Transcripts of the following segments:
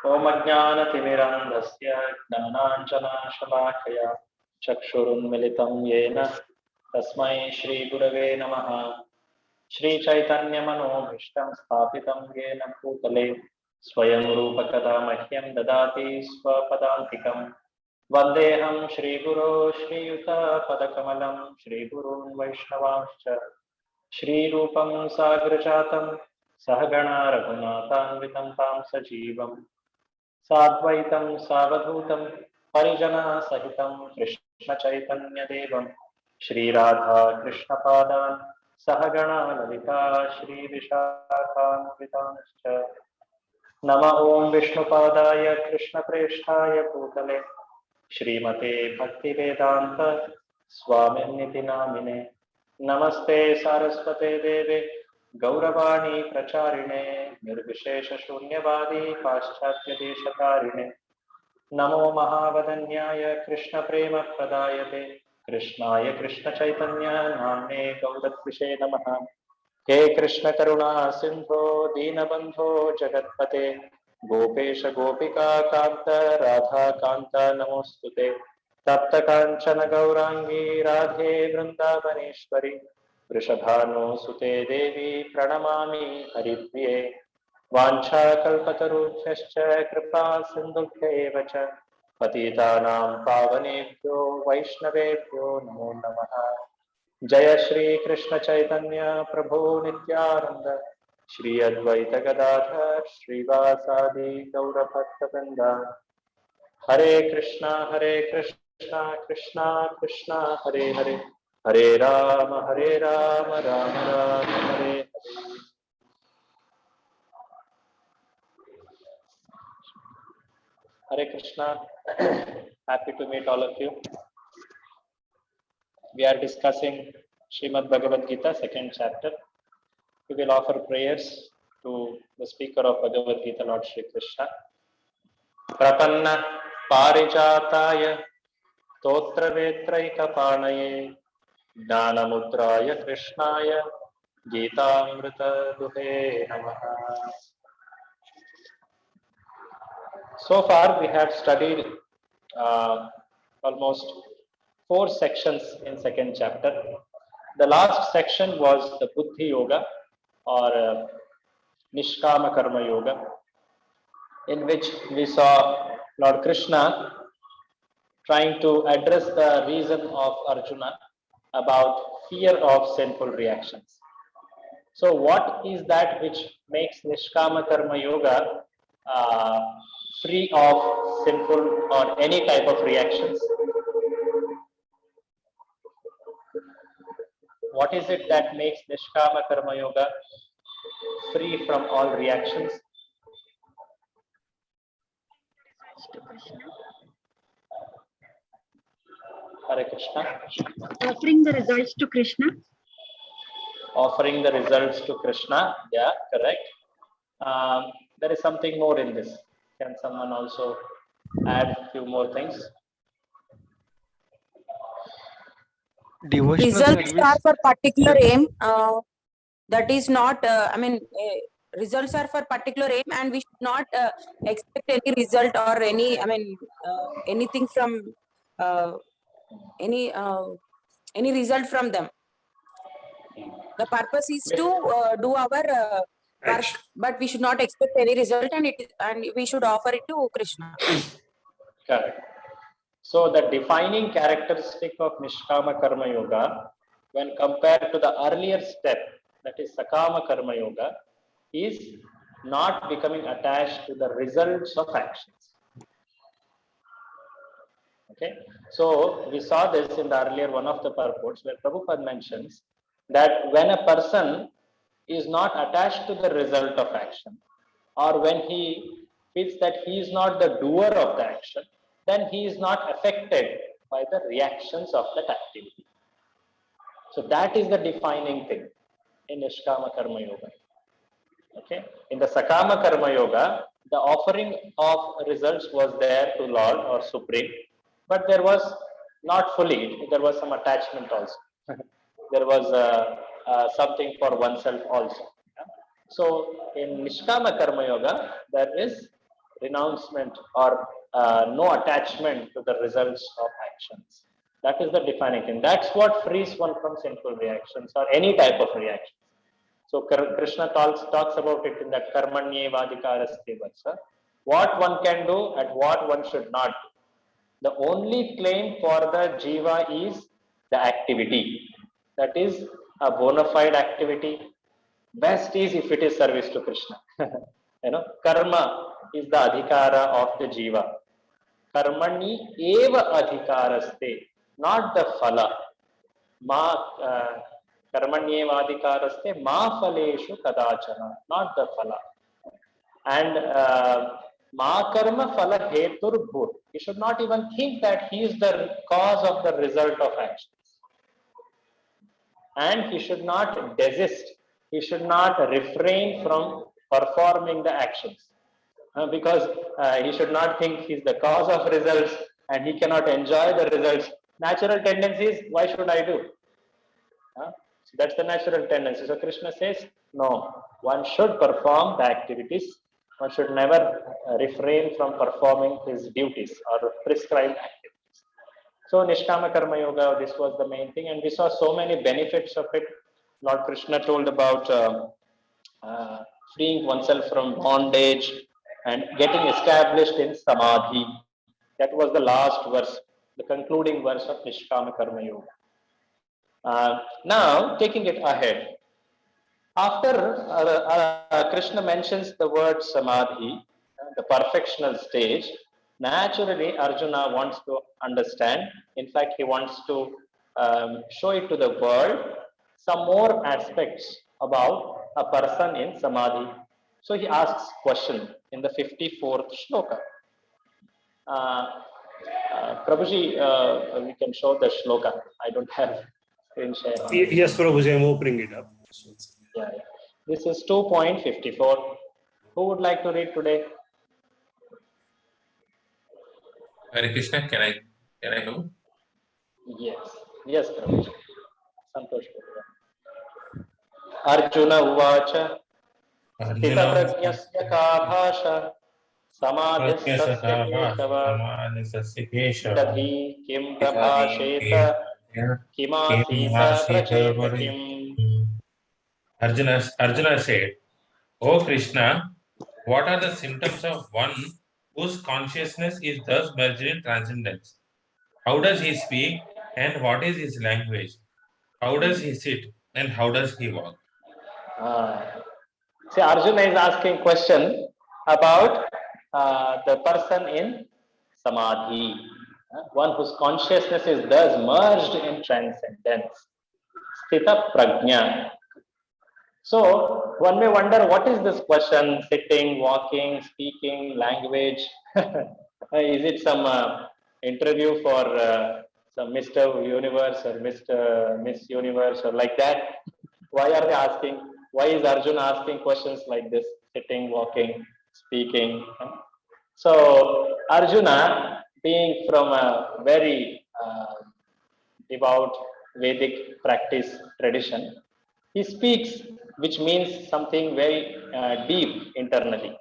ओम अज्ञानतिमिरान्धस्य ज्ञानाञ्जनशलाकया चक्षुरुन्मिलितं येन तस्मै श्रीगुरवे नमः। श्रीचैतन्यमनोभीष्टं स्थापितं येन भूतले स्वयं रूपकदा मह्यं ददाति स्वपदान्तिकं। वन्देऽहं श्रीगुरो श्रीयुतपदकमलं श्रीगुरून् वैष्णवांश्च श्रीरूपं साग्रजातं सहगणा रघुनाथान्वितं तां सजीवम् साद्वैतं सावधूतं परिजनसहितं कृष्णचैतन्यदेवं श्रीराधा कृष्णपादान् सहगणा ललिता श्रीविशाखान्वितांश्च। नमः ओं विष्णुपादाय कृष्णप्रेष्ठाय भूतले श्रीमते भक्तिवेदान्त स्वामिन्निति नामिने। नमस्ते सारस्वते देवे गौरवाणी प्रचारिणे निर्विशेषशून्यवादी पाश्चात्यदेशकारिणे। नमो महावदन्याय कृष्णप्रेमप्रदायते कृष्णाय कृष्णचैतन्य नाम्ने गौरद्विषे नमः। हे कृष्ण करुणा सिंधो दीनबंधो जगत्पते गोपेश गोपिका कांत राधा कांत नमोस्तुते। तप्त कांचन गौरांगी राधे वृंदावनेश्वरी वृषभानुसुते देवी प्रणमामि हरिप्रिये। वाञ्छाकल्पतरुभ्यश्च कृपा सिन्धुभ्यैव च पतितानां पावनेभ्यो वैष्णवेभ्यो नमो नमः। जय श्री कृष्ण चैतन्य प्रभु नित्यानंद श्री अद्वैत गदाधर श्रीवासादि गौरभक्तवृंद। हरे Krishna Krishna Krishna Hare Hare Hare Ram Ram Ram Hare Hare. Hare Krishna. Happy to meet all of you. We are discussing Srimad Bhagavad Gita, second chapter. We will offer prayers to the speaker of Bhagavad Gita, Lord Shri Krishna. Prapanna Parijataya Totravetraikapanaya Jnanamudraya Krishnaya Gītāmrita Duhe Namaha. So far we have studied almost 4 sections in second chapter. The last section was the Buddhi Yoga or Nishkama Karma Yoga, in which we saw Lord Krishna trying to address the reason of Arjuna about fear of sinful reactions. So what is that which makes Nishkama Karma Yoga free of sinful or any type of reactions? What is it that makes Nishkama Karma Yoga free from all reactions? Hare Krishna. Offering the results to Krishna. Offering the results to Krishna. Yeah, correct. There is something more in this. Can someone also add a few more things? Devotional Results service. are for particular aim. That is not, results are for particular aim, and we should not expect any result or any, anything from any result from them. The purpose is to do our work, but we should not expect any result, and we should offer it to Krishna. Correct. So the defining characteristic of Nishkama Karma Yoga, when compared to the earlier step, that is Sakama Karma Yoga, is not becoming attached to the results of actions. Okay, so we saw this in the earlier one of the purports where Prabhupada mentions that when a person is not attached to the result of action, or when he feels that he is not the doer of the action, then he is not affected by the reactions of that activity. So that is the defining thing in Nishkama Karma Yoga. Okay, in the Sakama Karma Yoga, the offering of results was there to Lord or Supreme, but there was not fully, there was some attachment also. There was something for oneself also. Yeah? So in Nishkama Karma Yoga, there is renouncement or no attachment to the results of actions. That is the defining thing. That's what frees one from sinful reactions or any type of reaction. So Krishna talks about it in that karmanyevadhikarasthi versa. What one can do and what one should not do. The only claim for the jiva is the activity. That is a bona fide activity. Best is if it is service to Krishna. Karma is the adhikara of the jiva. Karmani eva adhikaraste, not the phala. Karmanyevadhikaraste ma phaleshu kadachana, not the phala. And ma karma phala hetur bhur. He should not even think that he is the cause of the result of actions. And he should not desist. He should not refrain from performing the actions. Because he should not think he is the cause of results and he cannot enjoy the results. Natural tendency is, why should I do? So that's the natural tendency. So Krishna says, no, one should perform the activities. One should never refrain from performing his duties or prescribed activities. So Nishkama Karma Yoga, this was the main thing. And we saw so many benefits of it. Lord Krishna told about freeing oneself from bondage and getting established in Samadhi. That was the last verse, the concluding verse of Nishkama Karma Yoga. Now, taking it ahead, after Krishna mentions the word Samadhi, the perfectional stage, naturally Arjuna wants to understand. In fact, he wants to show it to the world some more aspects about a person in Samadhi. So he asks question in the 54th shloka. Prabhuji, we can show the shloka. I don't have screen share. Yes, Prabhuji, I'm opening it up. Yeah. This is 2.54. Who would like to read today? Hare Krishna, can I know? Yes, Prabhuji. Santosh. Arjuna uvacha Stitaprajnasya ka bhasha Samadhistasya Keshava Tadhi kim prabhasheta Kimasita pracheta kim. Arjuna said, "O Krishna, what are the symptoms of one whose consciousness is thus merged in transcendence? How does he speak and what is his language? How does he sit and how does he walk?" See, Arjuna is asking question about the person in Samadhi, one whose consciousness is thus merged in transcendence. Sthita Prajna. So one may wonder, what is this question? Sitting, walking, speaking, language. Is it some interview for some Mr. Universe or Miss Universe or like that? Why are they asking? Why is Arjuna asking questions like this? Sitting, walking, speaking. So Arjuna, being from a very devout Vedic practice tradition, he speaks, which means something very deep internally.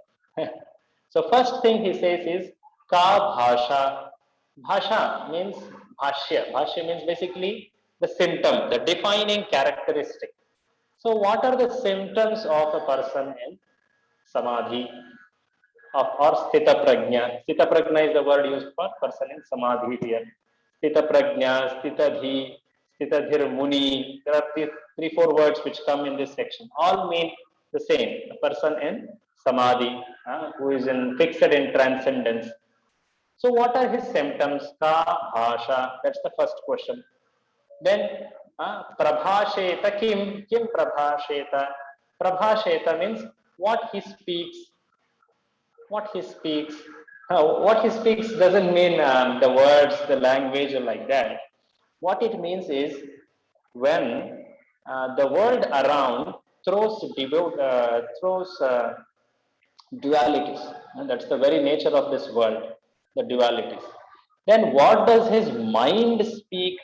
So first thing he says is ka bhasha. Bhasha means bhashya. Bhashya means basically the symptom, the defining characteristic. So what are the symptoms of a person in Samadhi or Sthita Prajna? Sthita Prajna is the word used for person in Samadhi here. Sthita Prajna, Sthitadhi, Sthitadhir Muni. There are three, four words which come in this section. All mean the same. A person in Samadhi, who is fixed in transcendence. So what are his symptoms? Ka bhasha. That's the first question. Then prabhasheta kim prabhasheta. Prabhasheta means what he speaks. What he speaks. What he speaks doesn't mean the words, the language, or like that. What it means is when the world around throws dualities, and that's the very nature of this world, the dualities. Then what does his mind speak?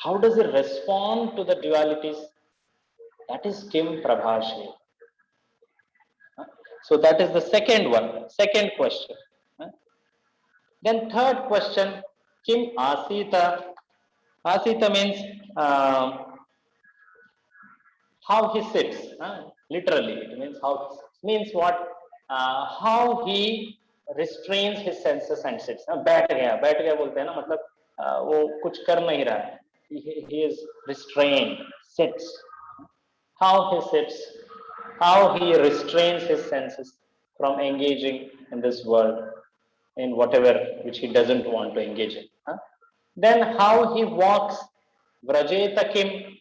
How does he respond to the dualities? That is Kim Prabhashi. So that is the second one, second question. Then third question, Kim Asita. Asita means how he sits. Literally, it means how means what? How he restrains his senses and sits. बैठ गया बोलते हैं ना, मतलब वो कुछ कर नहीं रहा है. He is restrained, sits. How he sits, how he restrains his senses from engaging in this world, in whatever which he doesn't want to engage in. Then how he walks, Vrajeta Kim.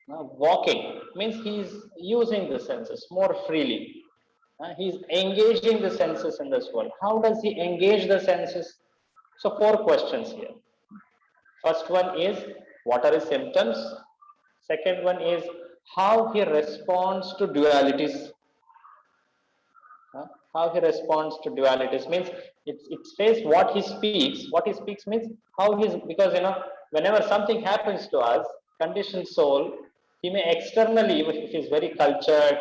Walking means he is using the senses more freely. He is engaging the senses in this world. How does he engage the senses? So 4 questions here. First one is, what are his symptoms? Second one is, how he responds to dualities. How he responds to dualities means it says what he speaks. What he speaks means how he's, because whenever something happens to us, conditioned soul, he may externally, if he's very cultured,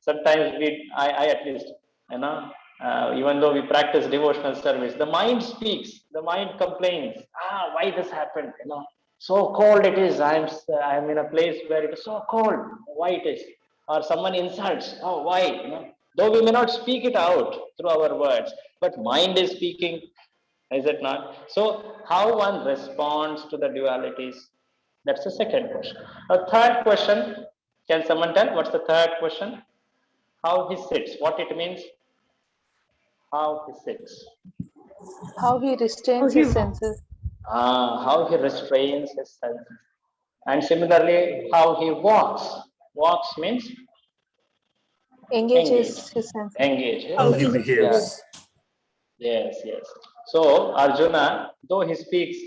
sometimes I at least, even though we practice devotional service, the mind speaks, the mind complains, why this happened, so cold it is, I'm in a place where it is so cold, why it is, or someone insults, why, though we may not speak it out through our words, but mind is speaking, is it not? So how one responds to the dualities, that's the second question. A third question, can someone tell what's the third question? How he sits, what it means? How he sits. How he restrains his senses. How he restrains his senses. And similarly, how he walks. Walks means? Engages his senses. Engage. How he behaves. Yes. So Arjuna, though he speaks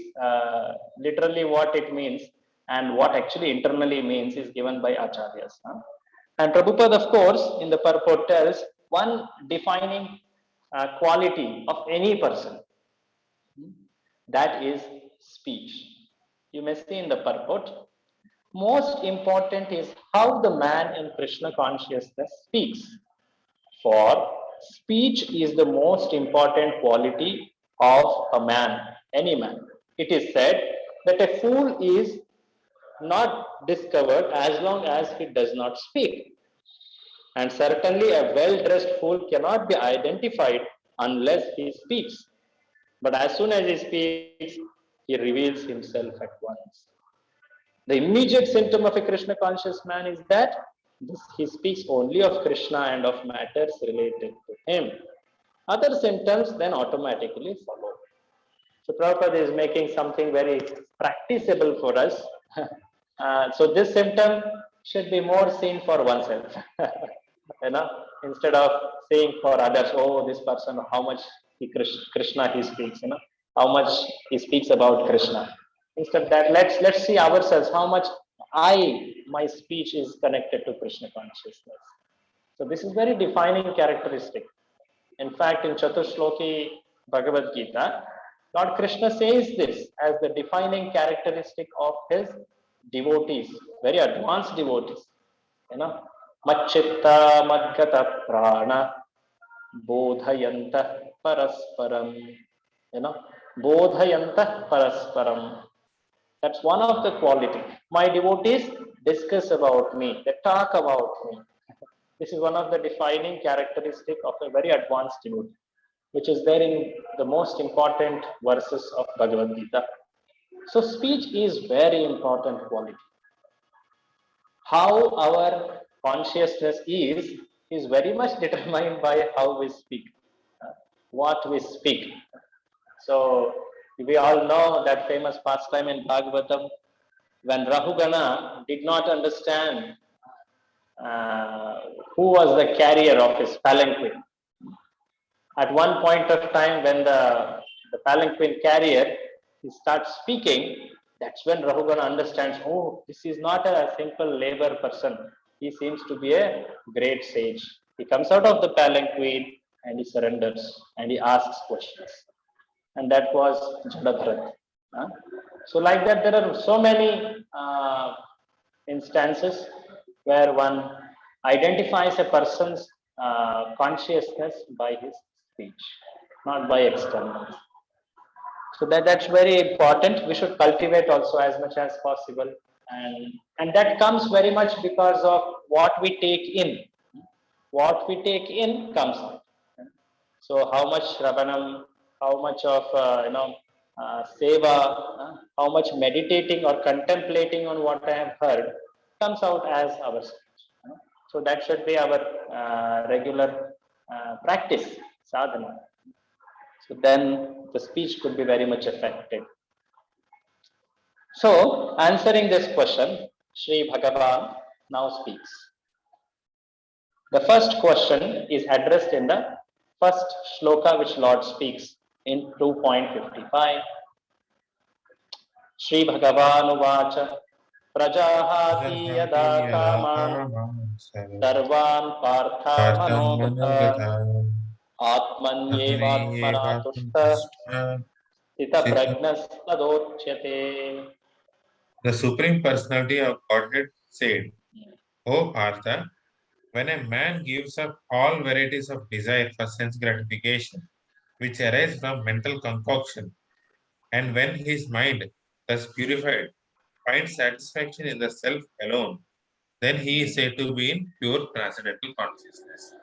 literally what it means, and what actually internally means is given by Acharyas. And Prabhupada, of course, in the purport tells one defining quality of any person, that is speech. You may see in the purport, most important is how the man in Krishna consciousness speaks. For speech is the most important quality of a man, any man. It is said that a fool is not discovered as long as he does not speak. And certainly a well-dressed fool cannot be identified unless he speaks. But as soon as he speaks, he reveals himself at once. The immediate symptom of a Krishna conscious man is that he speaks only of Krishna and of matters related to him. Other symptoms then automatically follow. So Prabhupada is making something very practicable for us. So this symptom should be more seen for oneself, instead of seeing for others. Oh, this person, how much Krishna he speaks, how much he speaks about Krishna. Instead of that, let's see ourselves how much my speech is connected to Krishna consciousness. So this is very defining characteristic. In fact, in Chaturshloki Bhagavad Gita, Lord Krishna says this as the defining characteristic of his devotees, very advanced devotees. Machitta madgata prana bodhayanta parasparam. Bodhayanta parasparam. That's one of the quality. My devotees discuss about me, they talk about me. This is one of the defining characteristic of a very advanced devotee, which is there in the most important verses of Bhagavad Gita. So speech is very important quality. How our consciousness is very much determined by how we speak, what we speak. So we all know that famous pastime in Bhagavatam when Rahugana did not understand who was the carrier of his palanquin. At one point of time when the palanquin carrier he starts speaking, that's when Rahugana understands, oh, this is not a simple labor person. He seems to be a great sage. He comes out of the palanquin and he surrenders and he asks questions. And that was Jadabharat. So like that, there are so many instances where one identifies a person's consciousness by his speech, not by externals. So that's very important. We should cultivate also as much as possible, and that comes very much because of what we take in. What we take in comes out. So how much Shravanam, how much of seva, how much meditating or contemplating on what I have heard comes out as our speech. So that should be our regular practice, sadhana. So then the speech could be very much effective. So answering this question, Sri Bhagavan now speaks. The first question is addressed in the first shloka which Lord speaks in 2.55. Sri Bhagavan Uvacha Prajahati Yada Kaman Sarvan Partha Manogata Atmanyevatmana Tushta Sita Prajnas Tadochyate. The Supreme Personality of Godhead said, O Partha, when a man gives up all varieties of desire for sense gratification, which arise from mental concoction, and when his mind, thus purified, finds satisfaction in the self alone, then he is said to be in pure transcendental consciousness.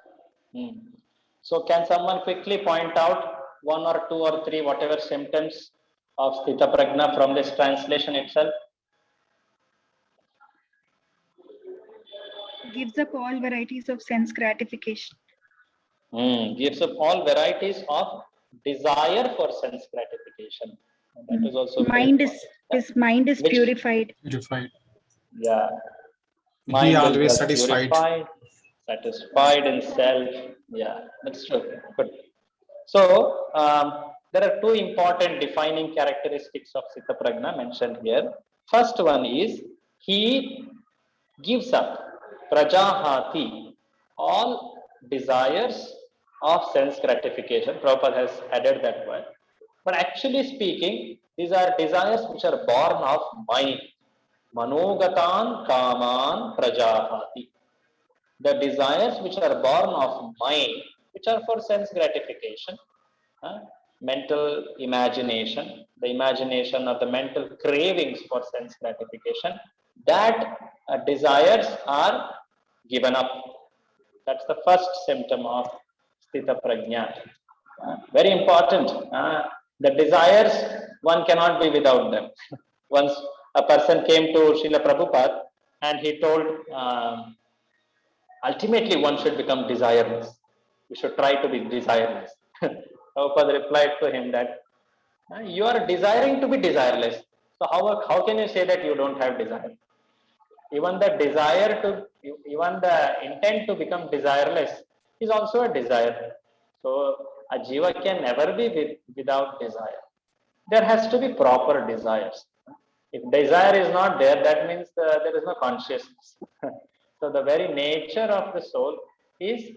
So can someone quickly point out one or two or three, whatever symptoms of Sthita Prajna from this translation itself? Gives up all varieties of sense gratification. Gives up all varieties of desire for sense gratification. That is also His mind is Which- purified. Yeah. He Mind is always thus satisfied. satisfied in self. Yeah, that's true. Good. So there are two important defining characteristics of Sthita Prajna mentioned here. First one is he gives up prajahati, all desires of sense gratification. Prabhupada has added that word. But actually speaking, these are desires which are born of mind. Manogatan kaman prajahati. The desires which are born of mind, which are for sense gratification, mental imagination, the imagination or the mental cravings for sense gratification, that desires are given up. That's the first symptom of Sthita Prajna. Very important. The desires, one cannot be without them. Once a person came to Srila Prabhupada and he told, ultimately one should become desireless. We should try to be desireless. Prabhupada replied to him that you are desiring to be desireless. So how can you say that you don't have desire? Even the intent to become desireless is also a desire. So a jiva can never be without desire. There has to be proper desires. If desire is not there, that means there is no consciousness. So the very nature of the soul is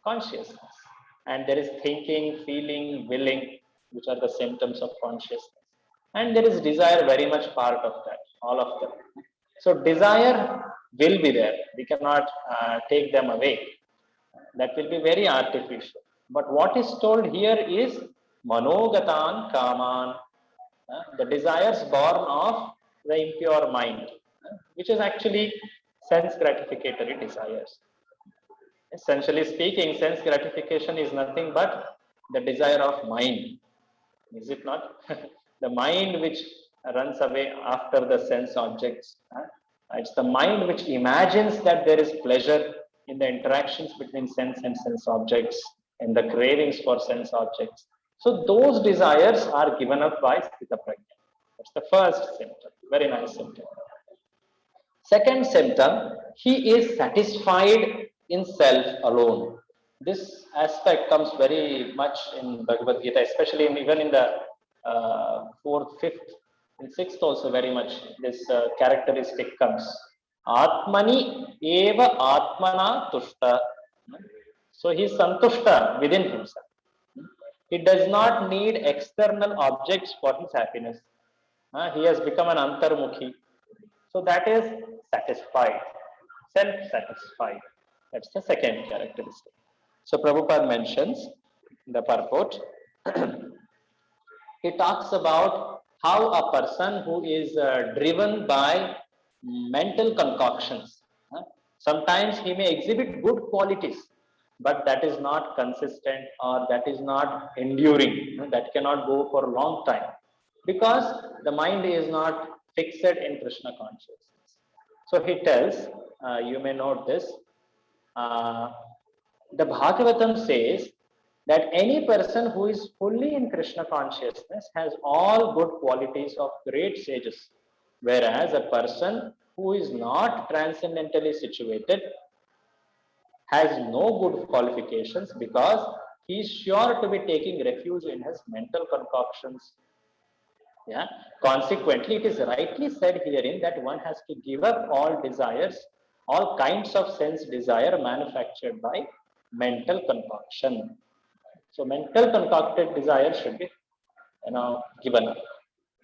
consciousness. And there is thinking, feeling, willing, which are the symptoms of consciousness. And there is desire, very much part of that, all of them. So desire will be there. We cannot take them away. That will be very artificial. But what is told here is manogatan kaman, the desires born of the impure mind, which is actually sense gratificatory desires. Essentially speaking, sense gratification is nothing but the desire of mind. Is it not? The mind which runs away after the sense objects. It's the mind which imagines that there is pleasure in the interactions between sense and sense objects, and the cravings for sense objects. So those desires are given up by Sthita Prajna. That's the first symptom. Very nice symptom. Second symptom, he is satisfied in self alone. This aspect comes very much in Bhagavad Gita, especially even in the fourth, fifth, and sixth also very much this characteristic comes. Atmani eva atmana tushta. So he is santushta within himself. He does not need external objects for his happiness. He has become an antarmukhi. So that is satisfied, self-satisfied. That's the second characteristic. So Prabhupada mentions the purport. He talks about how a person who is driven by mental concoctions, sometimes he may exhibit good qualities, but that is not consistent or that is not enduring, that cannot go for a long time because the mind is not fixed in Krishna consciousness. So he tells, you may note this, the Bhagavatam says that any person who is fully in Krishna consciousness has all good qualities of great sages, whereas a person who is not transcendentally situated has no good qualifications because he is sure to be taking refuge in his mental concoctions. Yeah. Consequently, it is rightly said herein that one has to give up all desires, all kinds of sense desire manufactured by mental concoction. So mental concocted desire should be, given up.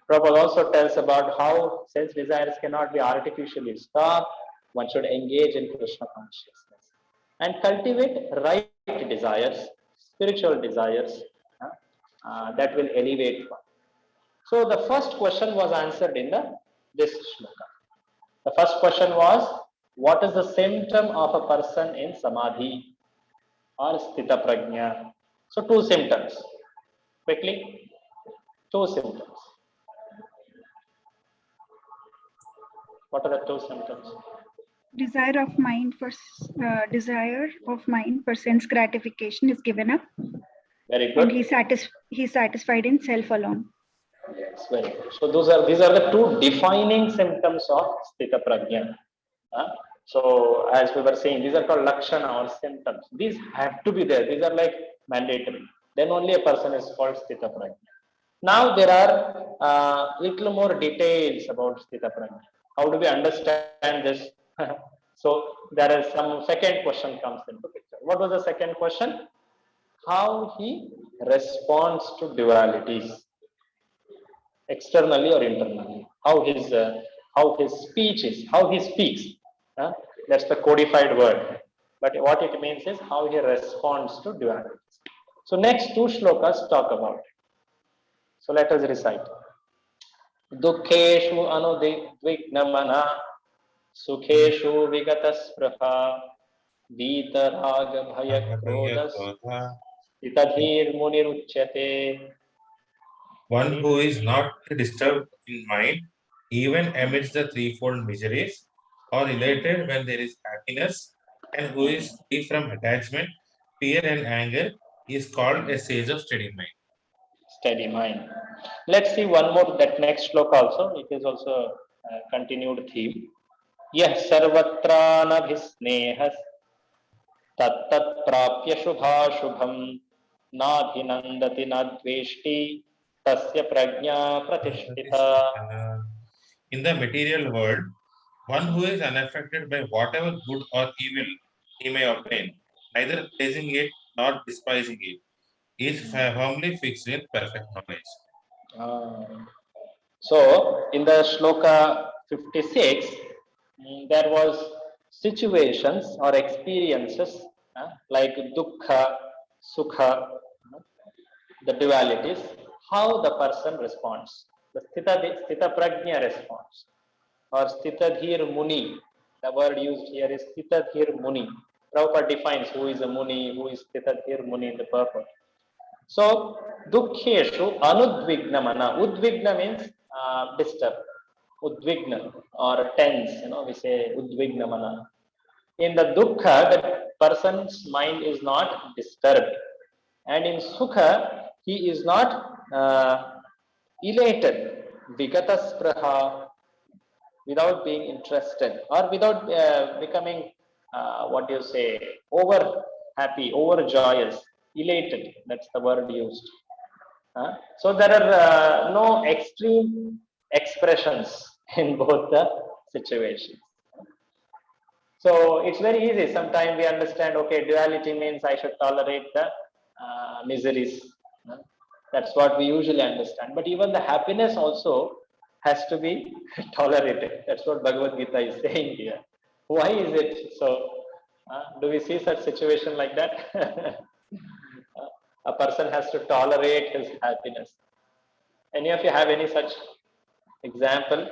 Prabhupada also tells about how sense desires cannot be artificially stopped. One should engage in Krishna consciousness and cultivate right desires, spiritual desires that will elevate one. So the first question was answered in this shloka. The first question was, what is the symptom of a person in samadhi or sthita prajna? So two symptoms. Quickly, two symptoms. What are the two symptoms? Desire of mind for sense gratification is given up, Very and good. he's satisfied in self alone. Yes, very good. So these are the two defining symptoms of sthita prajna. So as we were saying, these are called lakshana or symptoms. These have to be there. These are like mandatory. Then only a person is called sthita prajna. Now there are little more details about sthita prajna. How do we understand this? So there is some second question comes into picture. What was the second question? How he responds to dualities, externally or internally. How his speech is, how he speaks. That's the codified word. But what it means is how he responds to dualities. So next two shlokas talk about it. So let us recite. Dukkeshu anudvignamana sukheshu vigataspraha vitaraga bhaya krodas itadhir muniruchyate. One who is not disturbed in mind, even amidst the threefold miseries, or elated when there is happiness, and who is free from attachment, fear, and anger, is called a sage of steady mind. Steady mind. Let's see one more, that next shloka also. It is also a continued theme. Yah sarvatra nabhisnehas tattat prapya shubha shubham nadhinandati nadveshti tasya prajna pratishtita. In the material world, one who is unaffected by whatever good or evil he may obtain, neither praising it nor despising it, is firmly fixed in perfect knowledge. So in the shloka 56, there was situations or experiences like dukkha, sukha, the dualities, how the person responds. The sthita prajna response, or sthitadhir muni. The word used here is sthitadhir muni. Prabhupada defines who is a muni, who is sthitadhir muni in the purport. So, dukkheshu anudvignamana. Udvigna means disturb. Udvigna or tense, we say udvignamana. In the dukkha, the person's mind is not disturbed. And in sukha, he is not elated. Vigataspraha, without being interested or without becoming, over happy, over joyous. Elated, that's the word used. So there are no extreme expressions in both the situations. So it's very easy. Sometimes we understand, okay, duality means I should tolerate the miseries. That's what we usually understand. But even the happiness also has to be tolerated. That's what Bhagavad Gita is saying here. Why is it so? Do we see such situation like that? A person has to tolerate his happiness. Any of you have any such example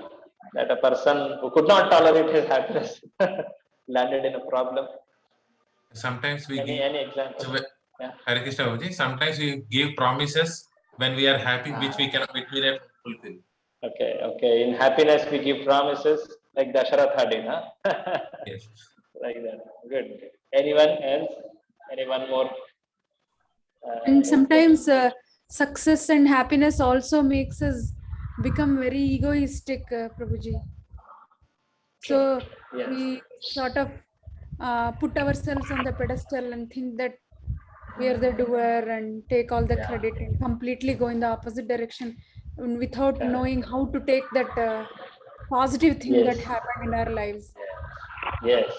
that a person who could not tolerate his happiness landed in a problem? Sometimes we give. Any example? So, Yeah. Hare Krishna Babuji, sometimes we give promises when we are happy, which we cannot fulfill. Okay. In happiness, we give promises like Dasharatha did, huh? Yes. Like that. Good. Anyone else? Anyone more? And sometimes success and happiness also makes us become very egoistic, Prabhuji. So Yes. we sort of put ourselves on the pedestal and think that we are the doer and take all the credit and completely go in the opposite direction without knowing how to take that positive thing that happened in our lives. Yes.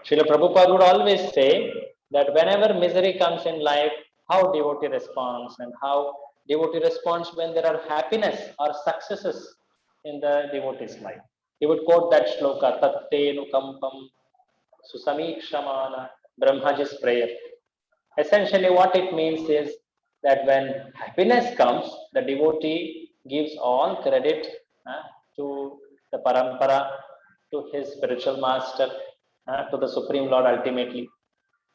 Srila Prabhupada would always say that whenever misery comes in life, how devotee responds and how devotee responds when there are happiness or successes in the devotee's life. He would quote that shloka, Tatte nukampam susamikshamana Brahmaji's prayer. Essentially what it means is that when happiness comes, the devotee gives all credit to the parampara, to his spiritual master, to the Supreme Lord ultimately.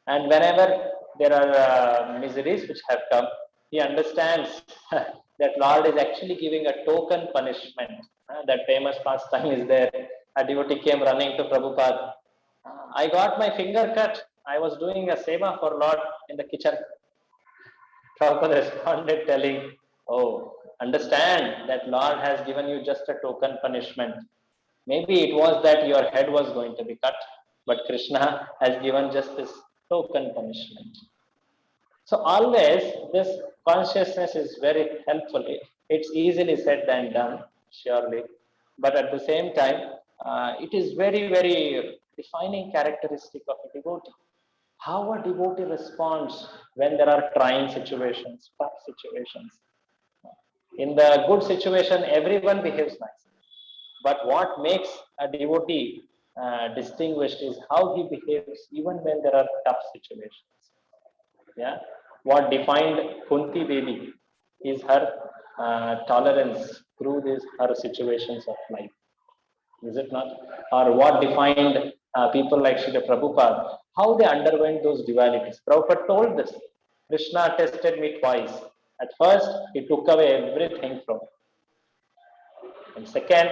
And whenever there are miseries which have come, he understands that Lord is actually giving a token punishment. That famous pastime is there. A devotee came running to Prabhupada. I got my finger cut. I was doing a seva for Lord in the kitchen. Prabhupada responded telling, oh, understand that Lord has given you just a token punishment. Maybe it was that your head was going to be cut, but Krishna has given just this token punishment. So always this consciousness is very helpful. It's easily said than done, surely. But at the same time, it is very, very defining characteristic of a devotee. How a devotee responds when there are trying situations, tough situations. In the good situation, everyone behaves nicely. But what makes a devotee distinguished is how he behaves even when there are tough situations. Yeah, what defined Kunti Devi is her tolerance through her situations of life. Is it not? Or what defined people like Srila Prabhupada, how they underwent those dualities. Prabhupada told this. Krishna tested me twice. At first, he took away everything from me. And second,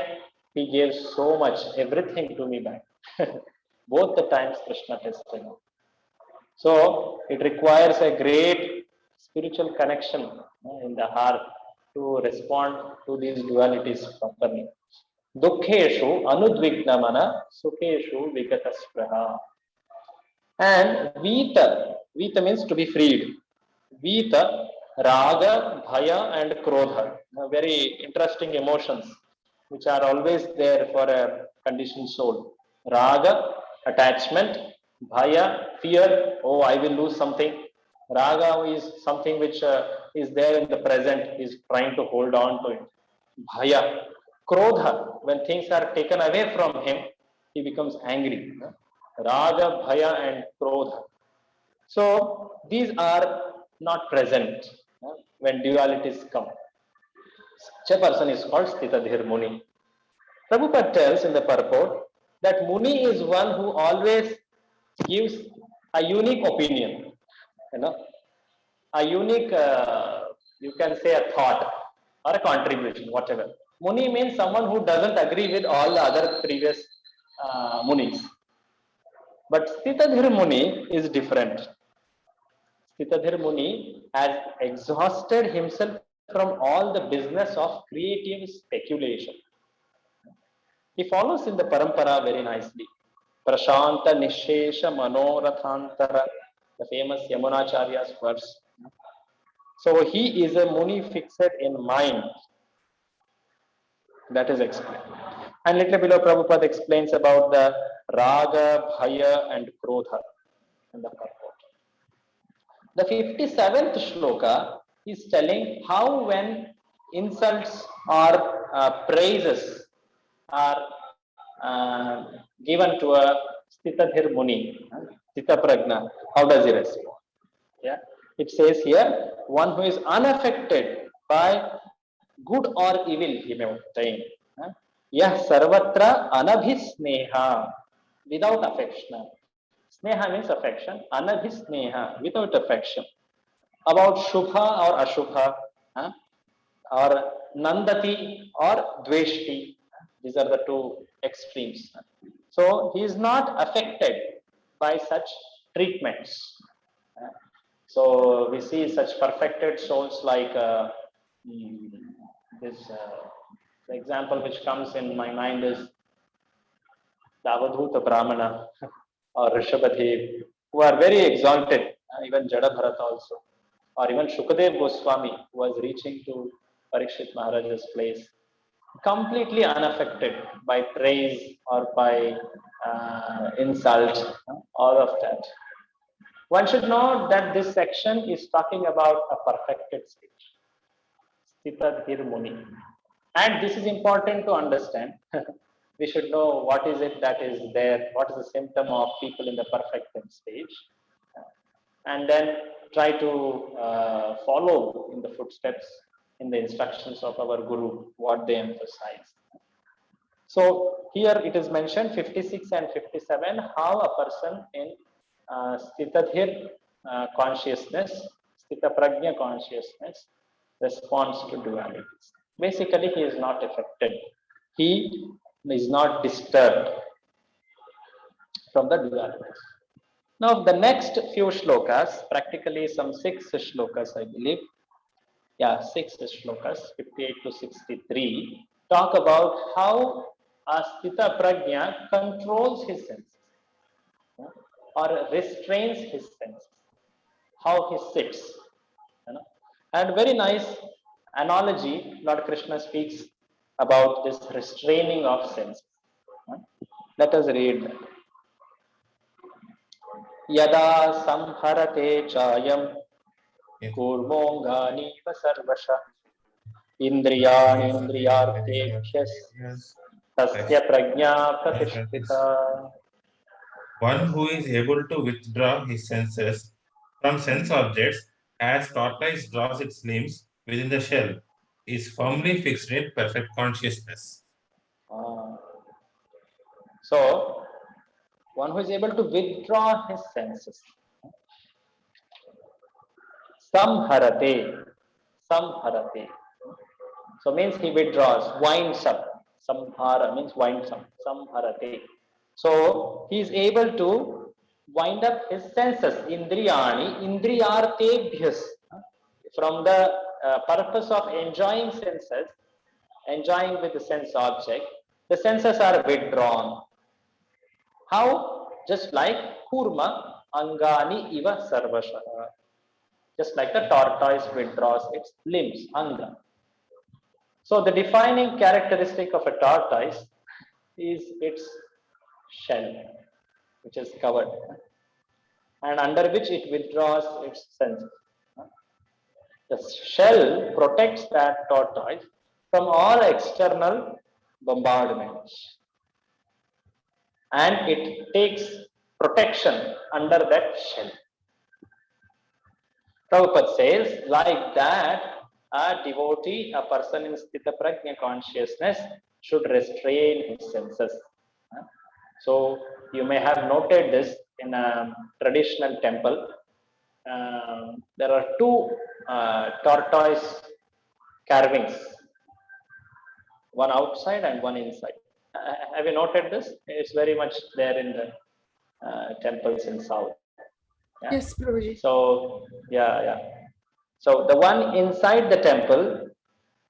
he gave so much, everything to me back. Both the times Krishna tested me. So it requires a great spiritual connection in the heart to respond to these dualities properly. Dukkheshu anudvignamana sukheshu vigataspраha. And Vita means to be freed. Vita, Raga, Bhaya and Krodha. Very interesting emotions which are always there for a conditioned soul. Raga, attachment. Bhaya, fear. Oh, I will lose something. Raga is something which is there in the present, is trying to hold on to it. Bhaya, Krodha, when things are taken away from him, he becomes angry. Raga, Bhaya and Krodha. So these are not present when dualities come. Such a person is called Sthitadhir Muni. Prabhupada tells in the purport that Muni is one who always gives a unique opinion, a unique, you can say a thought or a contribution, whatever. Muni means someone who doesn't agree with all the other previous Munis. But Sthitadhir Muni is different. Sthitadhir Muni has exhausted himself from all the business of creative speculation. He follows in the parampara very nicely. Prashanta Nishesha Manorathantara, the famous Yamunacharya's verse. So he is a Muni fixed in mind. That is explained. And little below Prabhupada explains about the Raga, Bhaya and Krodha in the purport. The 57th shloka is telling how when insults or praises are given to a Sthitadhir Muni, Sthita Prajna, how does he respond? Yeah, it says here, one who is unaffected by good or evil he may obtain. Yah sarvatra anabhisneha, without affection. Sneha means affection, anabhisneha, without affection. About Shubha or Ashubha, or Nandati or Dveshti. These are the two extremes. So he is not affected by such treatments. So we see such perfected souls like this. The example which comes in my mind is the Avadhuta Brahmana or Rishabhadev, who are very exalted, even Jadabharata also, or even Shukadev Goswami, who was reaching to Parikshit Maharaja's place, completely unaffected by praise or by insult, all of that. One should know that this section is talking about a perfected state, Sthitadhir Muni. And this is important to understand. We should know what is it that is there, what is the symptom of people in the perfected stage, and then try to follow in the footsteps, in the instructions of our Guru, what they emphasize. So here it is mentioned 56 and 57, how a person in Sthitadhir consciousness, Sthita Prajna consciousness responds to dualities. Basically, he is not affected. He is not disturbed from the dualities. Now, the next few shlokas, practically some 6 shlokas, I believe. Yeah, 6 shlokas, 58 to 63, talk about how Sthita Prajna controls his senses or restrains his senses, how he sits. And very nice analogy, Lord Krishna speaks about this restraining of senses. Let us read that. Yada samharate chayam kurmongani vasarvasha indriyani indriyartebhyas tasya prajna pratishtita. One who is able to withdraw his senses from sense objects as tortoise draws its limbs within the shell is firmly fixed in perfect consciousness. So, one who is able to withdraw his senses. Samharate. Samharate. So means he withdraws, winds up. Samhara means winds up. Samharate. So he is able to wind up his senses. Indriyani, indriyartebhyas. From the purpose of enjoying senses, enjoying with the sense object, the senses are withdrawn. How? Just like kurma angani iva sarvasha. Just like the tortoise withdraws its limbs, anga. So the defining characteristic of a tortoise is its shell, which is covered, and under which it withdraws its senses. The shell protects that tortoise from all external bombardments, and it takes protection under that shell. Prabhupada says, like that, a devotee, a person in Sthita Prajna consciousness should restrain his senses. So you may have noted this in a traditional temple. There are 2 tortoise carvings, one outside and one inside. Have you noted this? It's very much there in the temples in South. Yeah. Yes, Prabhuji. So, yeah. So the one inside the temple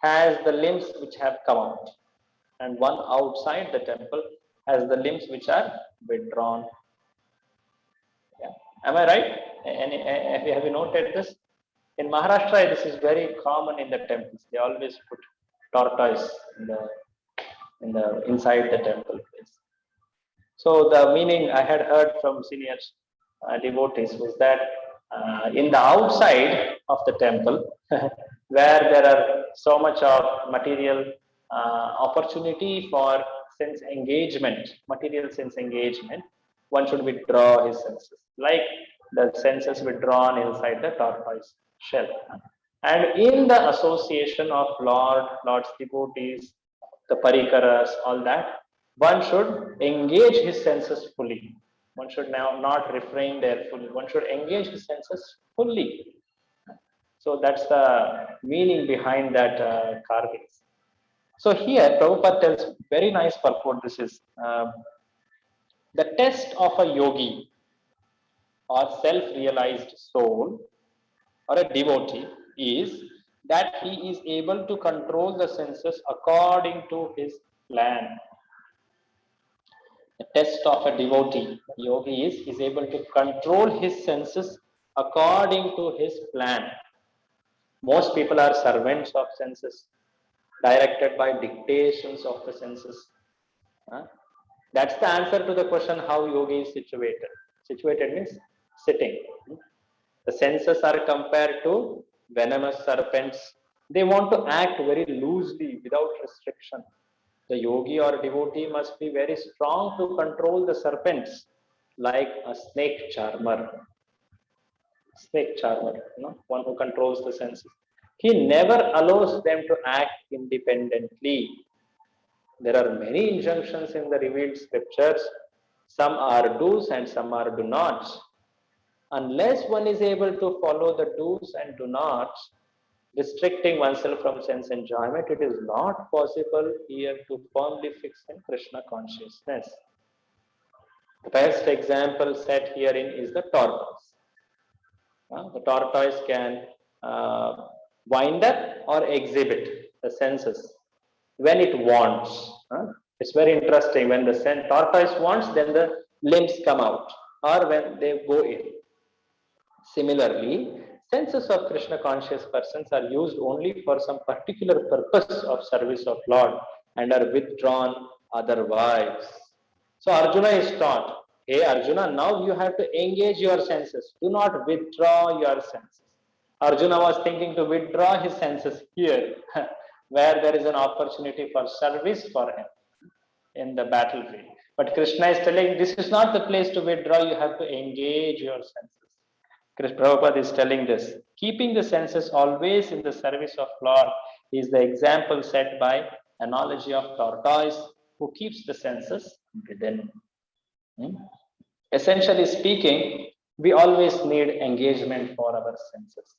has the limbs which have come out, and one outside the temple has the limbs which are withdrawn. Yeah. Am I right? Have you noted this? In Maharashtra, this is very common in the temples. They always put tortoise in the inside the temple place. So the meaning I had heard from senior devotees was that in the outside of the temple, where there are so much of material opportunity for sense engagement, material sense engagement, one should withdraw his senses, like the senses withdrawn inside the tortoise shell. And in the association of Lord's devotees, the parikaras, all that, one should engage his senses fully. One should now not refrain there fully. One should engage his senses fully. So that's the meaning behind that carvings. So here, Prabhupada tells very nice purport. This is the test of a yogi or self-realized soul or a devotee is that he is able to control the senses according to his plan. The test of a devotee, yogi is able to control his senses according to his plan. Most people are servants of senses, directed by dictations of the senses. That's the answer to the question how yogi is situated. Situated means sitting. The senses are compared to venomous serpents. They want to act very loosely without restriction. The yogi or devotee must be very strong to control the serpents, like a snake charmer. Snake charmer, one who controls the senses. He never allows them to act independently. There are many injunctions in the revealed scriptures. Some are do's and some are do nots. Unless one is able to follow the do's and do nots, restricting oneself from sense enjoyment, it is not possible here to firmly fix in Krishna consciousness. The best example set herein is the tortoise. The tortoise can wind up or exhibit the senses when it wants. It's very interesting. When the tortoise wants, then the limbs come out, or when they go in. Similarly, senses of Krishna conscious persons are used only for some particular purpose of service of Lord and are withdrawn otherwise. So Arjuna is taught, hey Arjuna, now you have to engage your senses. Do not withdraw your senses. Arjuna was thinking to withdraw his senses here, where there is an opportunity for service for him in the battlefield. But Krishna is telling, this is not the place to withdraw, you have to engage your senses. Krishna Prabhupada is telling this. Keeping the senses always in the service of Lord is the example set by analogy of tortoise who keeps the senses within. Essentially speaking, we always need engagement for our senses.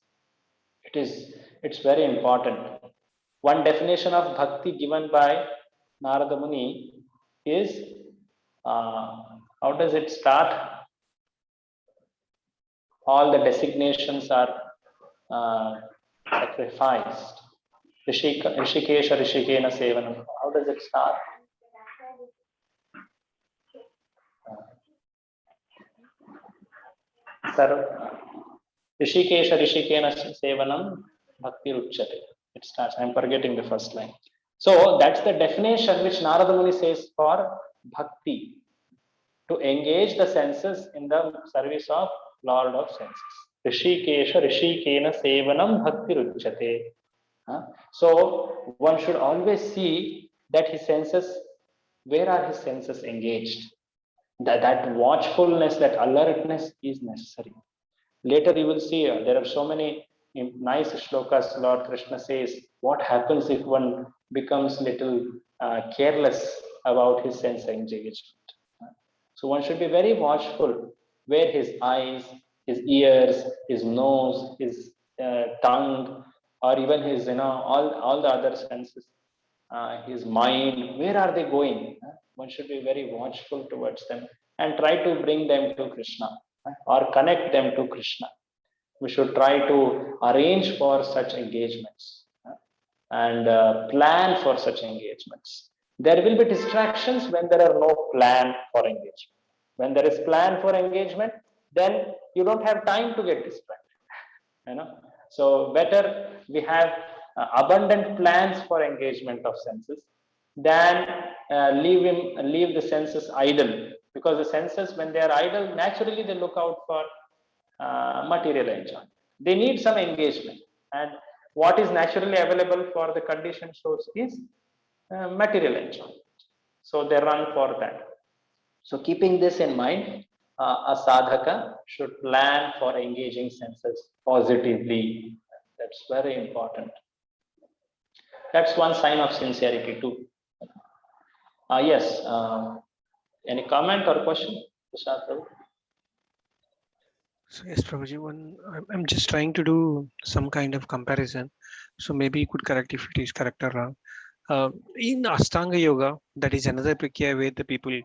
It's very important. One definition of bhakti given by Narada Muni is, how does it start? All the designations are sacrificed. Rishikesha Rishikena Sevanam. How does it start? Rishikesha Rishikena Sevanam Bhakti Uchyate. It starts. I'm forgetting the first line. So that's the definition which Narada Muni says for bhakti, to engage the senses in the service of Lord of senses. Rishikesha Rishikena Sevanam Bhakti Uchyate. So one should always see that his senses, where are his senses engaged? That watchfulness, that alertness is necessary. Later you will see there are so many nice shlokas. Lord Krishna says, what happens if one becomes little careless about his sense engagement? So one should be very watchful where his eyes, his ears, his nose, his tongue, or even his, all the other senses, his mind, where are they going? One should be very watchful towards them and try to bring them to Krishna or connect them to Krishna. We should try to arrange for such engagements and plan for such engagements. There will be distractions when there are no plan for engagement. When there is plan for engagement, then you don't have time to get distracted. So better we have abundant plans for engagement of senses than leave the senses idle, because the senses, when they are idle, naturally they look out for material enjoyment. They need some engagement, and what is naturally available for the conditioned source is material enjoyment. So they run for that. So keeping this in mind, a sadhaka should plan for engaging senses positively. That's very important. That's one sign of sincerity too. Yes. Any comment or question, Prashant Prabhu? So yes, Prabhuji, I'm just trying to do some kind of comparison. So maybe you could correct if it is correct or wrong. In Ashtanga Yoga, that is another prakya where the people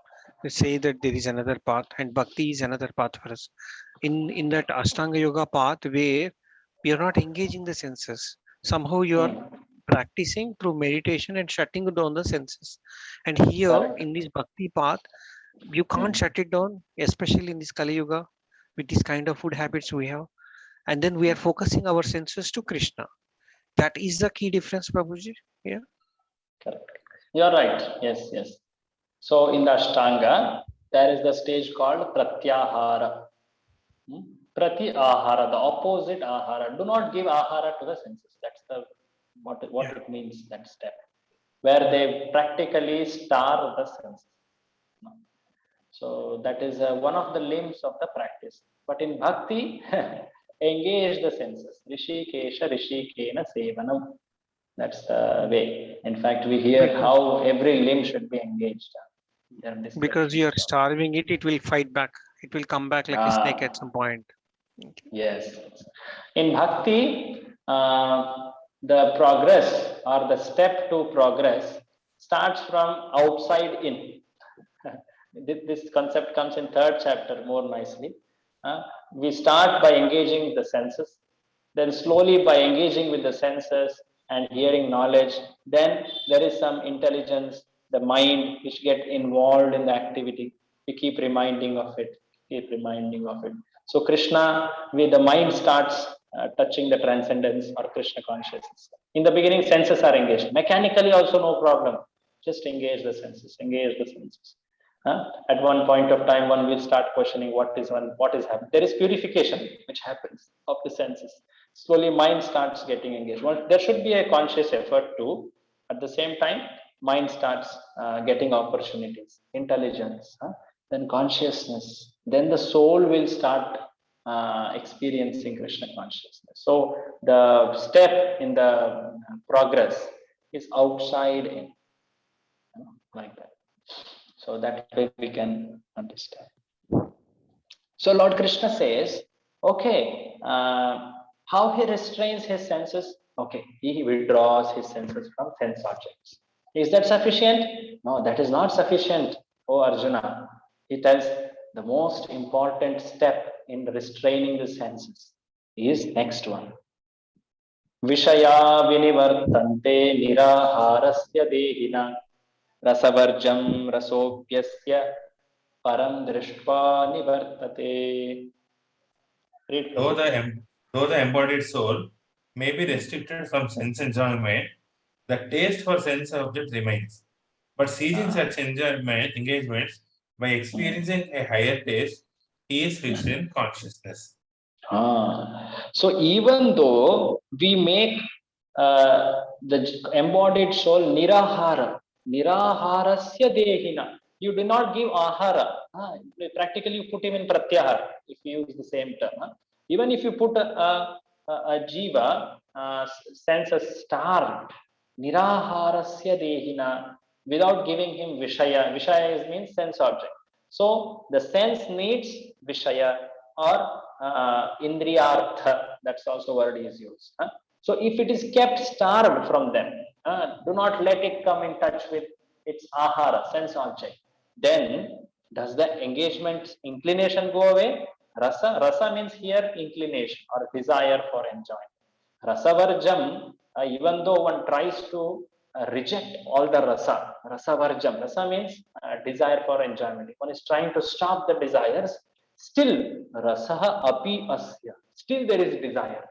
say that there is another path, and Bhakti is another path for us. In that Ashtanga Yoga path where we are not engaging the senses, somehow you are practicing through meditation and shutting down the senses. And here Correct. in this Bhakti path, you can't shut it down, especially in this Kali Yuga with this kind of food habits we have. And then we are focusing our senses to Krishna. That is the key difference, Prabhuji. Yeah. Correct. You're right. Yes, yes. So in the Ashtanga, there is the stage called Pratyahara. Prati Ahara, the opposite Ahara. Do not give Ahara to the senses. That's the what it means, that step. Where they practically starve the senses. So that is one of the limbs of the practice. But in Bhakti, engage the senses. Rishikesha Rishikena Sevanam. That's the way. In fact, we hear how every limb should be engaged. Because you are starving it, it will fight back. It will come back like a snake at some point. Yes. In Bhakti, the progress or the step to progress starts from outside in. This concept comes in third chapter more nicely. We start by engaging the senses, then slowly by engaging with the senses and hearing knowledge, then there is some intelligence, the mind which get involved in the activity. We keep reminding of it, So Krishna, with the mind starts touching the transcendence or Krishna consciousness. In the beginning, senses are engaged. Mechanically also no problem. Just engage the senses, At one point of time, one will start questioning what is happening. There is purification which happens of the senses. Slowly, mind starts getting engaged. There should be a conscious effort too. At the same time, mind starts getting opportunities, intelligence, then consciousness. Then the soul will start experiencing Krishna consciousness. So the step in the progress is outside in, like that. So that way we can understand. So Lord Krishna says, okay, how he restrains his senses? Okay, he withdraws his senses from sense objects. Is that sufficient? No, that is not sufficient, O Arjuna. He tells the most important step in restraining the senses is next one. Vishaya vinivartante niraharasya dehina rasavarjam rasopyasya param drishtva nivartate. Though the embodied soul may be restricted from sense enjoyment, the taste for sense objects remains. But ceasing such engagements by experiencing a higher taste, he is fixed in consciousness. So even though we make the embodied soul niraharasya dehina, you do not give ahara. Practically, you put him in pratyahara if you use the same term. Even if you put a jiva, sense as starved, niraharasya dehina, without giving him vishaya. Vishaya means sense object. So the sense needs vishaya or indriyartha. That's also word is used. So if it is kept starved from them, do not let it come in touch with its ahara, sense object. Then does the engagement inclination go away? Rasa means here inclination or desire for enjoyment. Rasavarjam, even though one tries to reject all the rasavarjam. Rasa means desire for enjoyment. If one is trying to stop the desires, still rasaha api asya. Still there is desire.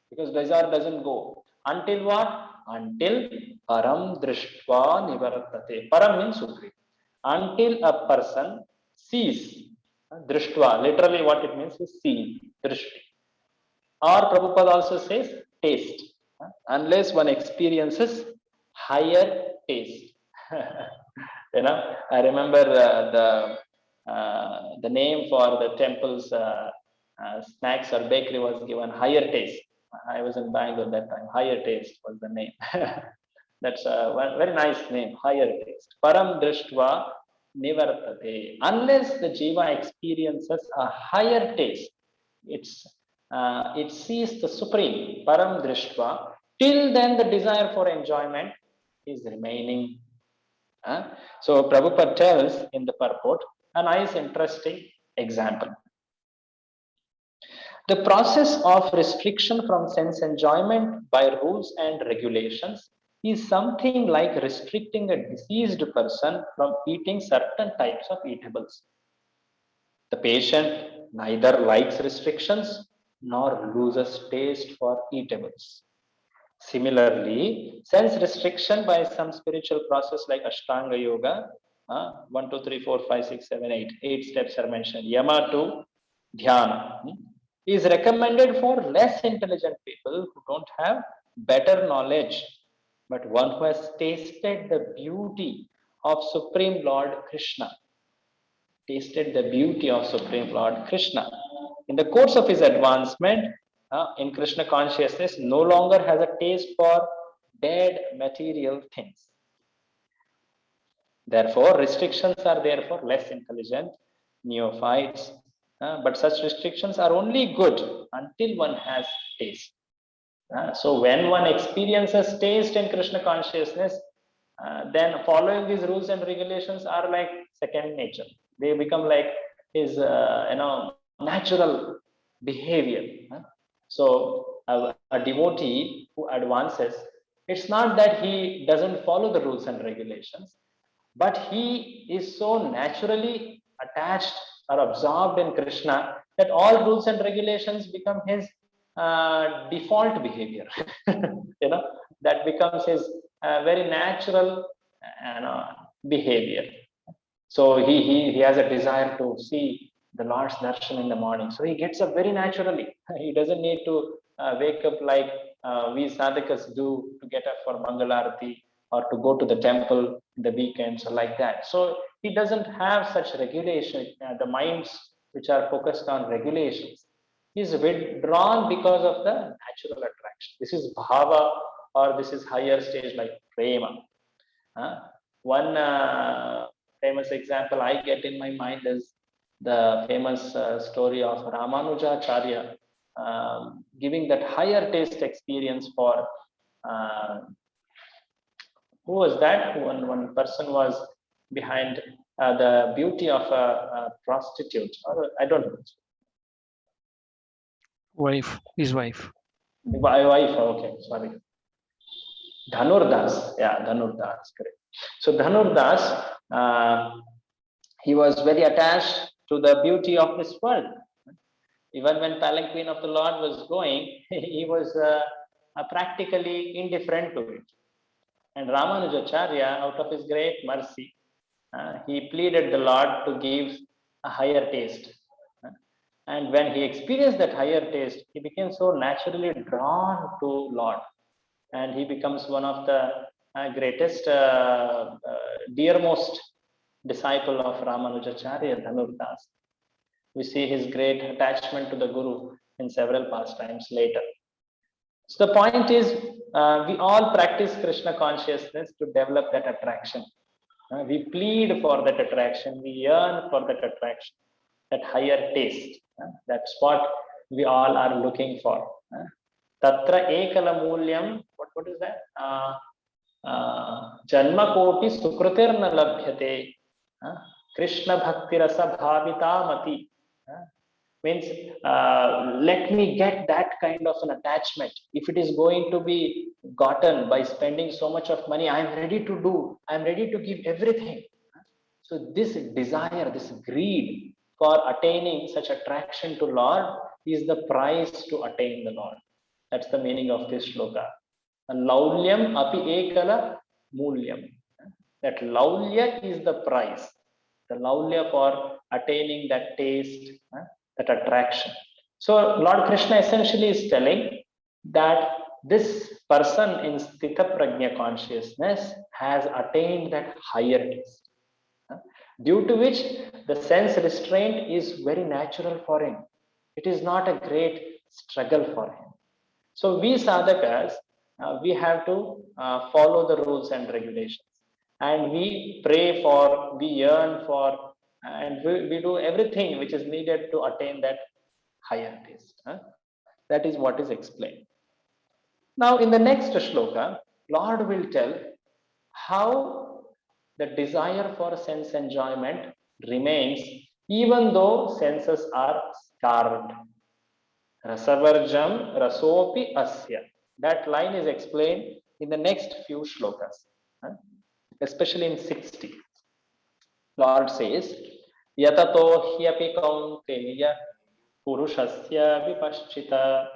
Because desire doesn't go. Until what? Until param drishtva nivartate. Param means supreme. Until a person sees. Drishtva, literally what it means is see, drishti. Or Prabhupada also says taste. Unless one experiences higher taste. I remember the name for the temple's snacks or bakery was given Higher Taste. I was in Bangalore that time. Higher Taste was the name. That's one very nice name, Higher Taste. Param Drishtva Nivartate. Unless the jiva experiences a higher taste, it sees the supreme, Param Drishtva. Till then, the desire for enjoyment is remaining. So Prabhupada tells in the purport a nice, interesting example. The process of restriction from sense enjoyment by rules and regulations is something like restricting a diseased person from eating certain types of eatables. The patient neither likes restrictions nor loses taste for eatables. Similarly, sense restriction by some spiritual process like Ashtanga Yoga, 1, 2, 3, 4, 5, 6, 7, 8, 8 steps are mentioned, Yama to Dhyana, is recommended for less intelligent people who don't have better knowledge, but one who has tasted the beauty of Supreme Lord Krishna. Tasted the beauty of Supreme Lord Krishna. In the course of his advancement in Krishna consciousness, no longer has a taste for dead material things. Therefore, restrictions are there for less intelligent neophytes. But such restrictions are only good until one has taste. So when one experiences taste in Krishna consciousness, then following these rules and regulations are like second nature. They become like his natural behavior. So a devotee who advances, it's not that he doesn't follow the rules and regulations, but he is so naturally attached or absorbed in Krishna that all rules and regulations become his default behavior. That becomes his very natural behavior. So he has a desire to see the Lord's darshan in the morning. So he gets up very naturally. He doesn't need to wake up like we sadhakas do to get up for Mangalarati or to go to the temple in the weekends or like that. So he doesn't have such regulation. The minds which are focused on regulations is withdrawn because of the natural attraction. This is bhava, or this is higher stage like prema. One famous example I get in my mind is the famous story of Ramanujacharya giving that higher taste experience for who was that? One person was behind the beauty of a prostitute. Or I don't know. His wife. My wife, okay, sorry. Dhanurdas, yeah, Dhanurdas, correct. So Dhanurdas, he was very attached to the beauty of this world. Even when palanquin of the Lord was going, he was practically indifferent to it. And Ramanujacharya, out of his great mercy, he pleaded the Lord to give a higher taste. And when he experienced that higher taste, he became so naturally drawn to Lord. And he becomes one of the greatest, dearmost disciple of Ramanujacharya, Dhanurdas. We see his great attachment to the Guru in several pastimes later. So the point is, we all practice Krishna consciousness to develop that attraction. We plead for that attraction, we yearn for that attraction, that higher taste. That's what we all are looking for. Tatra ekala mulyam, what is that? Janma koti sukrutirna labhyate. Krishna bhakti rasa bhavita mati. Means let me get that kind of an attachment. If it is going to be gotten by spending so much of money, I am ready to do, I am ready to give everything. So this desire, this greed for attaining such attraction to Lord is the price to attain the Lord. That's the meaning of this shloka. Laulyam api ekala mulyam. That laulya is the price. The laulya for attaining that taste, that attraction. So Lord Krishna essentially is telling that this person in Sthita Prajna consciousness has attained that higher taste. due to which the sense restraint is very natural for him. It is not a great struggle for him. So we sadhakas, we have to follow the rules and regulations, and we pray for, we yearn for, and we do everything which is needed to attain that higher taste. That is what is explained. Now in the next shloka, Lord will tell how the desire for sense enjoyment remains even though senses are starved. Rasavarjam rasopi asya. That line is explained in the next few shlokas, especially in 60. Lord says, Yatato hyapi kaunteya purushasya vipaschita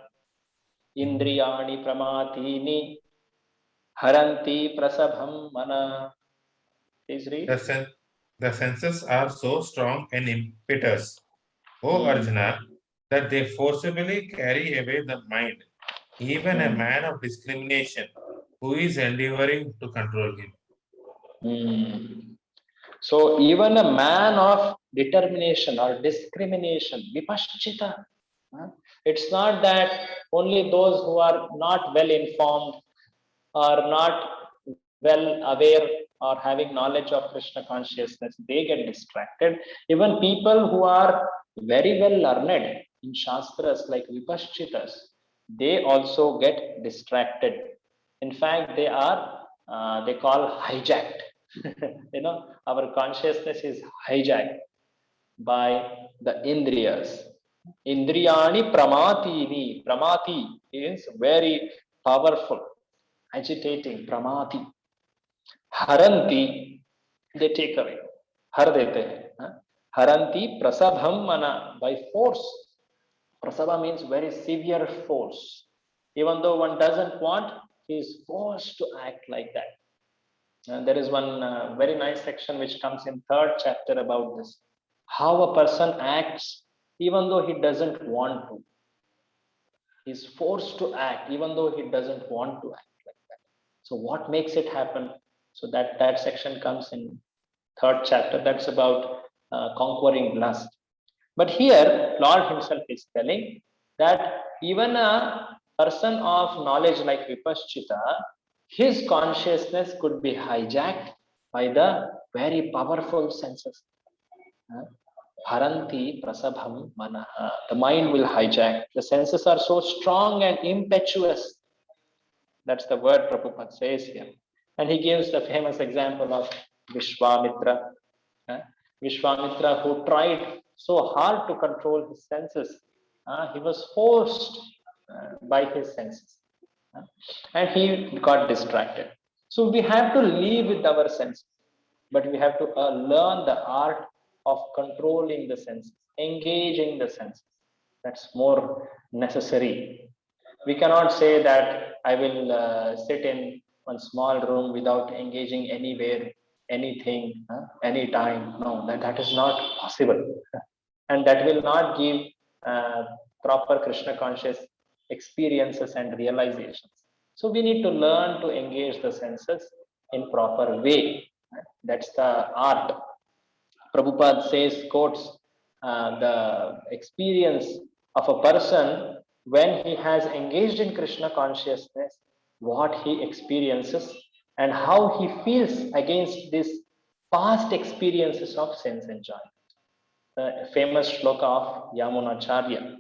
indriyani pramatini haranti prasabham mana. Please read. The senses are so strong and impetuous, O Arjuna, that they forcibly carry away the mind, even a man of discrimination who is endeavoring to control him. So even a man of determination or discrimination, vipaschita. It's not that only those who are not well informed or not well aware or having knowledge of Krishna consciousness, they get distracted. Even people who are very well learned in Shastras like Vipaschitas, they also get distracted. In fact, they are, they call hijacked. Our consciousness is hijacked by the Indriyas. Indriyani pramatini. Pramati is very powerful, agitating, pramati. Haranti, they take away. Har dete hai. Haranti prasabham mana, by force. Prasabha means very severe force. Even though one doesn't want, he is forced to act like that. And there is one very nice section which comes in 3rd chapter about this. How a person acts even though he doesn't want to. He is forced to act even though he doesn't want to act like that. So what makes it happen? So that section comes in 3rd chapter. That's about conquering lust. But here, Lord himself is telling that even a person of knowledge like Vipaschita, his consciousness could be hijacked by the very powerful senses. Haranti prasabham manaha. The mind will hijack. The senses are so strong and impetuous. That's the word Prabhupada says here. And he gives the famous example of Vishwamitra. Vishwamitra, who tried so hard to control his senses. He was forced by his senses. And he got distracted. So we have to live with our senses. But we have to learn the art of controlling the senses, engaging the senses. That's more necessary. We cannot say that I will sit in one small room without engaging anywhere, anything, anytime. No, that is not possible. And that will not give proper Krishna conscious experiences and realizations. So we need to learn to engage the senses in proper way. That's the art. Prabhupada says, quotes the experience of a person when he has engaged in Krishna consciousness, what he experiences and how he feels against these past experiences of sense enjoyment. The famous shloka of Yamunacharya.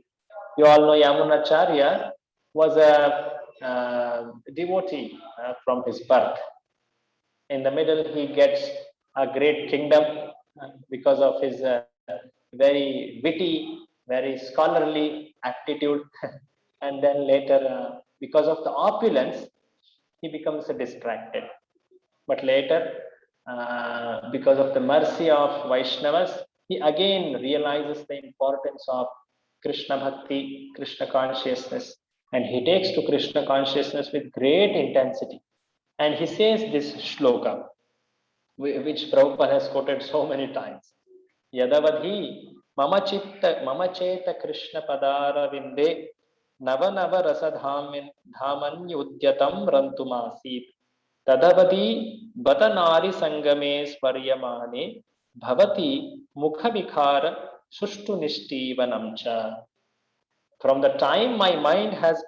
You all know Yamunacharya was a devotee from his birth. In the middle, he gets a great kingdom because of his very witty, very scholarly aptitude. And then later, because of the opulence, he becomes distracted. But later, because of the mercy of Vaishnavas, he again realizes the importance of Krishna Bhakti, Krishna consciousness, and he takes to Krishna consciousness with great intensity. And he says this shloka, which Prabhupada has quoted so many times. Yadavadhi mama cheta Krishna padara vinde navanava rasadhaman udyatam rantumasit tadavadi batanari sangame sparyamane bhavati mukhavikara sushtu nishtivanam cha. From the time my mind has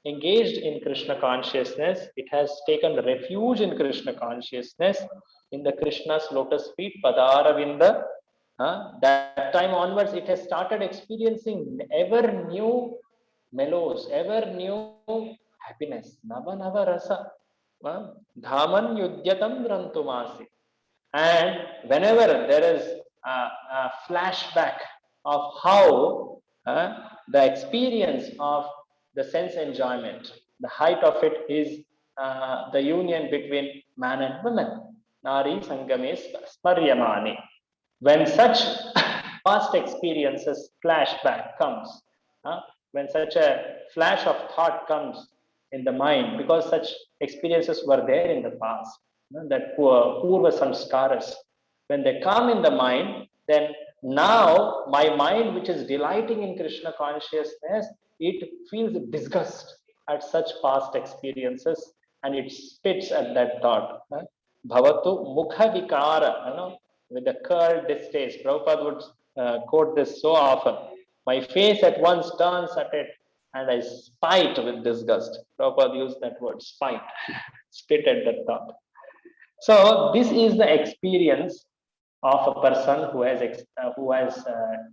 engaged in Krishna consciousness, it has taken refuge in Krishna consciousness, in the Krishna's lotus feet, Padaravinda. That time onwards, it has started experiencing ever new mellows, ever new happiness. Nava Nava Rasa. Dhaman Yudyatam Rantumasi. And whenever there is a flashback of how the experience of the sense enjoyment, the height of it is the union between man and woman. Nari Sangame Smaryamani. When such past experiences flashback comes, when such a flash of thought comes in the mind, because such experiences were there in the past, that purva samskaras, when they come in the mind, then now my mind, which is delighting in Krishna consciousness, it feels disgust at such past experiences and it spits at that thought. Bhavatu mukha vikara, with the curled distaste. Prabhupada would quote this so often. My face at once turns at it and I spite with disgust. Prabhupada used that word, spite, spit at that thought. So this is the experience of a person who has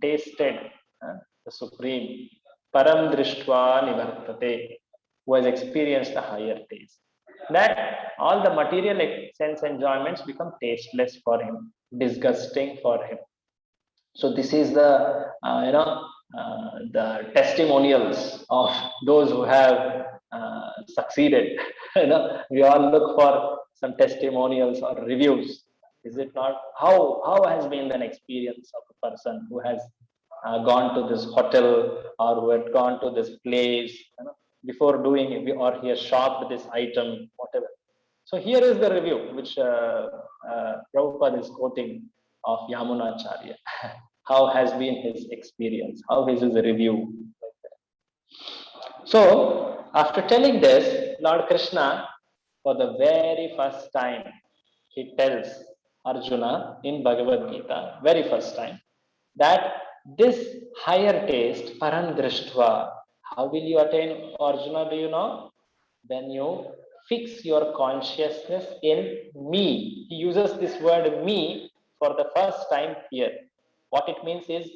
tasted the supreme, param drishtva nivartate, who has experienced the higher taste. That all the material sense enjoyments become tasteless for him, disgusting for him. So this is the the testimonials of those who have succeeded. We all look for some testimonials or reviews. Is it not? How has been the experience of a person who has gone to this hotel or who had gone to this place before doing it, or he has shopped this item, whatever. So here is the review which Prabhupada is quoting of Yamunacharya. How has been his experience? How is his review? So after telling this, Lord Krishna, for the very first time, he tells Arjuna in Bhagavad Gita, very first time, that this higher taste, parandrishtva, how will you attain, Arjuna, do you know? When you fix your consciousness in me. He uses this word me for the first time here. What it means is,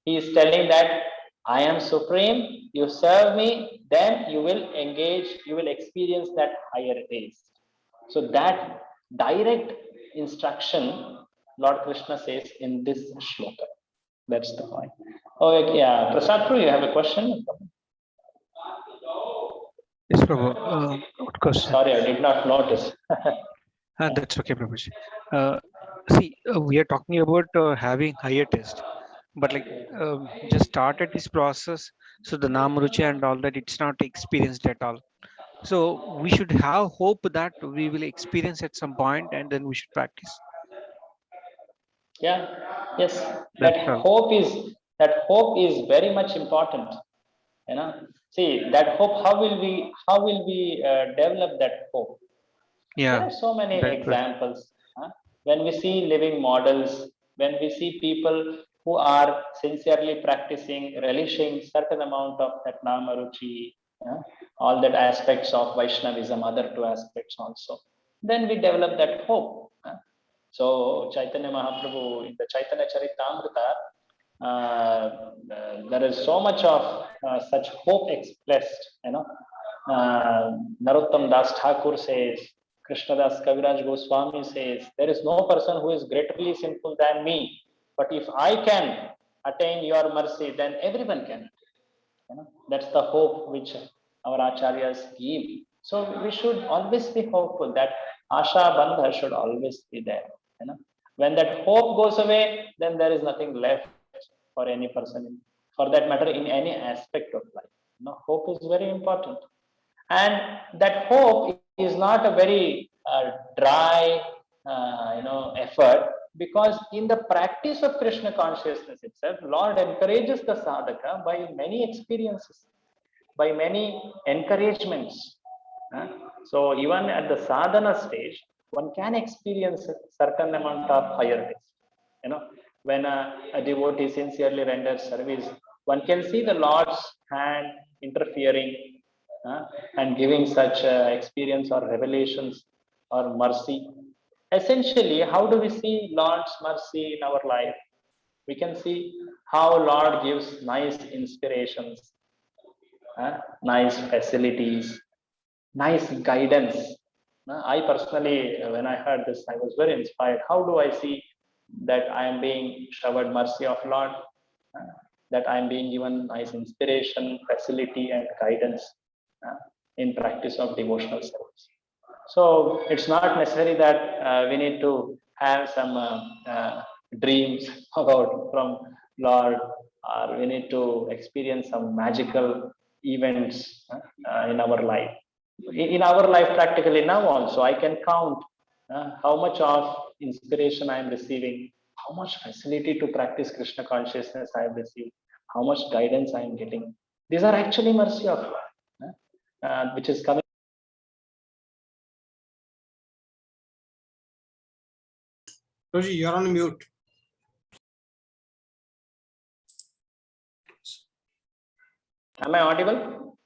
he is telling that I am supreme, you serve me, then you will engage, you will experience that higher taste. So that direct instruction, Lord Krishna says in this shloka. That's the point. Oh, yeah. Prasad, you have a question? Yes, Prabhu. Good question. Sorry, I did not notice. That's okay, Prabhuji. See, we are talking about having higher taste, but like just started this process. So the Namaruchi and all that, it's not experienced at all. So we should have hope that we will experience at some point, and then we should practice. Yeah. Yes. That's That all. hope is very much important. See that hope. How will we develop that hope? There Yeah. are so many Right. examples. When we see living models, when we see people who are sincerely practicing, relishing certain amount of that Namaruchi, all that aspects of Vaishnavism, other two aspects also, then we develop that hope. So Chaitanya Mahaprabhu in the Chaitanya Charitamrita, there is so much of such hope expressed. Narottam Das Thakur says, Krishnadas Kaviraj Goswami says, there is no person who is greatly sinful than me, but if I can attain your mercy, then everyone can. That's the hope which our acharyas give. So we should always be hopeful that Asha Bandha should always be there. When that hope goes away, then there is nothing left for any person, for that matter, in any aspect of life. Hope is very important. And that hope is not a very dry, effort, because in the practice of Krishna consciousness itself, Lord encourages the sadhaka by many experiences, by many encouragements. So even at the sadhana stage, one can experience a certain amount of higher taste. when a devotee sincerely renders service, one can see the Lord's hand interfering and giving such experience or revelations or mercy. Essentially, how do we see Lord's mercy in our life? We can see how Lord gives nice inspirations, nice facilities, nice guidance. I personally, when I heard this, I was very inspired. How do I see that I am being showered mercy of Lord, that I am being given nice inspiration, facility, and guidance in practice of devotional service? So it's not necessary that we need to have some dreams about from Lord, or we need to experience some magical events in our life. In our life, practically now also, I can count how much of inspiration I am receiving, how much facility to practice Krishna consciousness I have received, how much guidance I am getting. These are actually mercy of Lord, which is coming. Roji, you're on mute. Am I audible?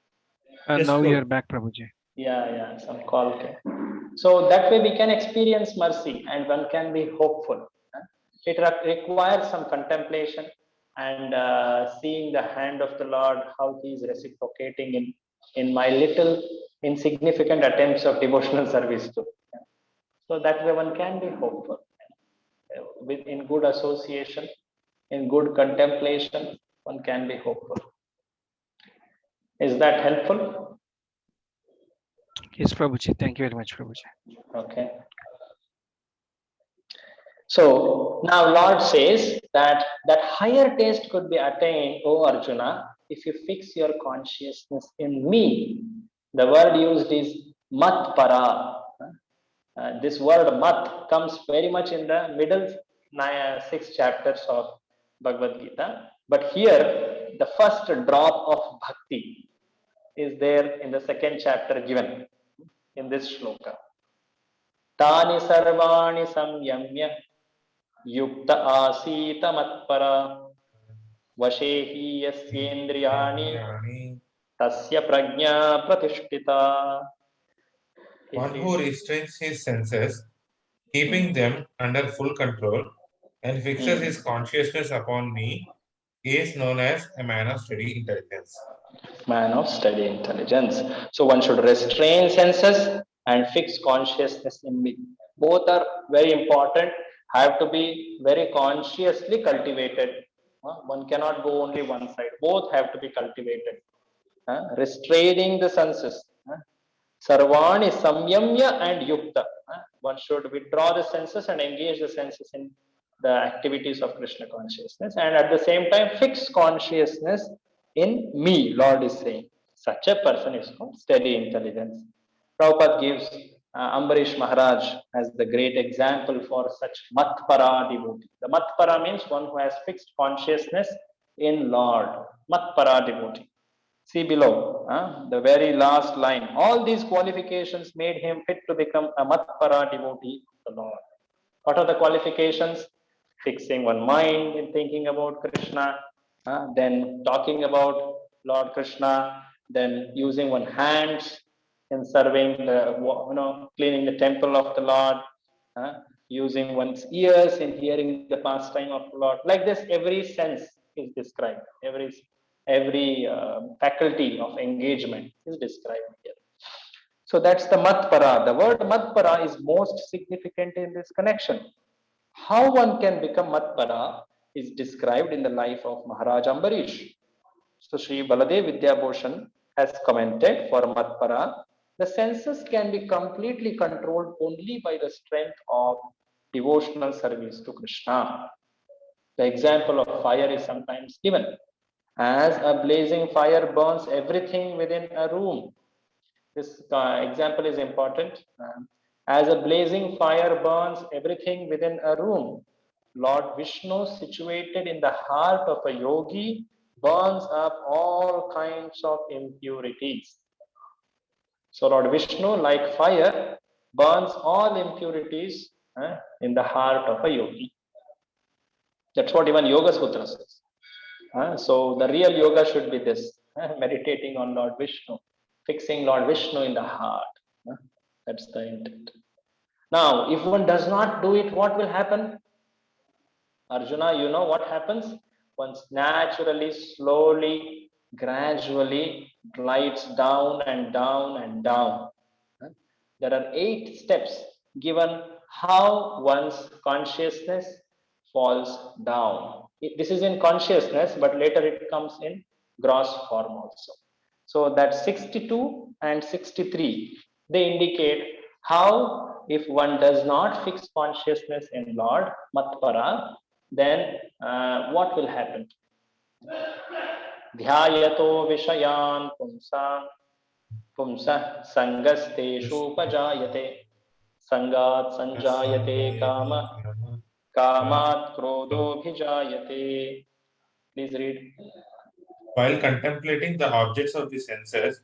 Yes, Now Prabhu. you're back, Prabhuji. Yeah, some call came. So that way we can experience mercy and one can be hopeful. It requires some contemplation and seeing the hand of the Lord, how he is reciprocating in my little insignificant attempts of devotional service too. So that way one can be hopeful. In good association, in good contemplation, one can be hopeful. Is that helpful? Yes, Prabhuji. Thank you very much, Prabhuji. Okay. So now Lord says that higher taste could be attained, O Arjuna, if you fix your consciousness in me. The word used is mat para. This word mat comes very much in the middle 6 chapters of Bhagavad Gita. But here, the first drop of bhakti is there in the 2nd chapter given in this shloka. Tani sarvani samyamya yukta asita matpara vashehi yasyendriyani tasya prajna pratishtita. One who restrains his senses, keeping them under full control, and fixes his consciousness upon me, is known as a man of steady intelligence. Man of steady intelligence. So one should restrain senses and fix consciousness in me. Both are very important, have to be very consciously cultivated. One cannot go only one side. Both have to be cultivated. Restraining the senses. Sarvani samyamya and yukta. One should withdraw the senses and engage the senses in the activities of Krishna consciousness, and at the same time fix consciousness in me. Lord is saying such a person is called steady intelligence. Prabhupada gives Ambarish Maharaj as the great example for such matpara devotee. The matpara means one who has fixed consciousness in Lord. Matpara devotee. See below, the very last line. All these qualifications made him fit to become a matpara devotee of the Lord. What are the qualifications? Fixing one mind in thinking about Krishna, then talking about Lord Krishna, then using one hands in serving the, cleaning the temple of the Lord, using one's ears in hearing the pastime of the Lord. Like this, every sense is described. Every faculty of engagement is described here. So that's the matpara. The word matpara is most significant in this connection. How one can become matpara is described in the life of Maharaj Ambarish. So Sri Baladev Vidyabhushan has commented for matpara, the senses can be completely controlled only by the strength of devotional service to Krishna. The example of fire is sometimes given. As a blazing fire burns everything within a room. This example is important. As a blazing fire burns everything within a room, Lord Vishnu, situated in the heart of a yogi, burns up all kinds of impurities. So Lord Vishnu, like fire, burns all impurities in the heart of a yogi. That's what even Yoga Sutra says. So the real yoga should be this, meditating on Lord Vishnu, fixing Lord Vishnu in the heart. That's the intent. Now, if one does not do it, what will happen? Arjuna, you know what happens? One naturally, slowly, gradually glides down and down and down. There are 8 steps given how one's consciousness falls down. This is in consciousness, but later it comes in gross form also. So that 62 and 63, they indicate how if one does not fix consciousness in Lord Matpara, then what will happen? Dhyayato Vishayan Pumsa Sangasteshu Pajayate Sangat Sanjayate Kama Kamat Krodho Bhijayate. Please read. While contemplating the objects of the senses,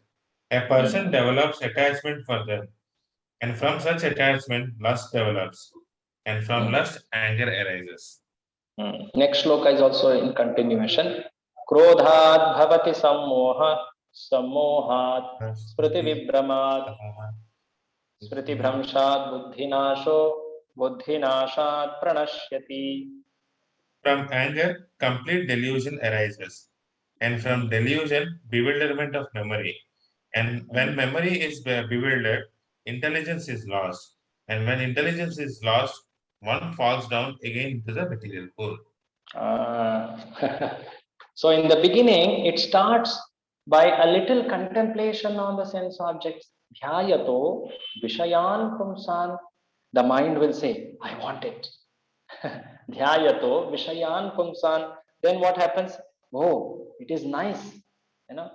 a person develops attachment for them, and from such attachment, lust develops, and from lust, anger arises. Next shloka is also in continuation. Krodhat bhavati sammoha, sammohat spriti vibramat, spriti bhramshat buddhinasho, buddhinashat pranashyati. From anger, complete delusion arises, and from delusion, bewilderment of memory. And when memory is bewildered, intelligence is lost. And when intelligence is lost, one falls down again into the material pool. So in the beginning, it starts by a little contemplation on the sense objects. Dhyayato Vishayan Pumsan. The mind will say, I want it. Dhyayato Vishayan Pumsan. Then what happens? Oh, it is nice. You know,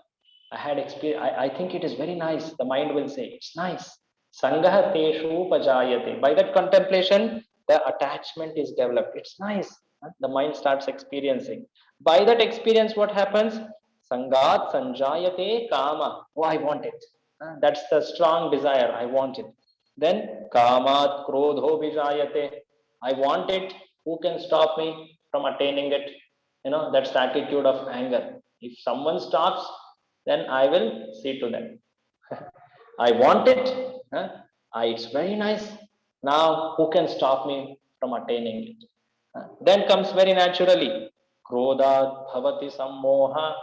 I had experience. I think it is very nice. The mind will say, it's nice. Sangaha Teshu Pajayate. By that contemplation, the attachment is developed. It's nice. The mind starts experiencing. By that experience, what happens? Sangat Sanjayate Kama. Oh, I want it. That's the strong desire. I want it. Then Kamat Krodho Vijayate. I want it. Who can stop me from attaining it? You know, that's the attitude of anger. If someone stops, then I will see to them. I want it. It's very nice. Now, who can stop me from attaining it? Then comes very naturally, Krodhat Bhavati Sammoha.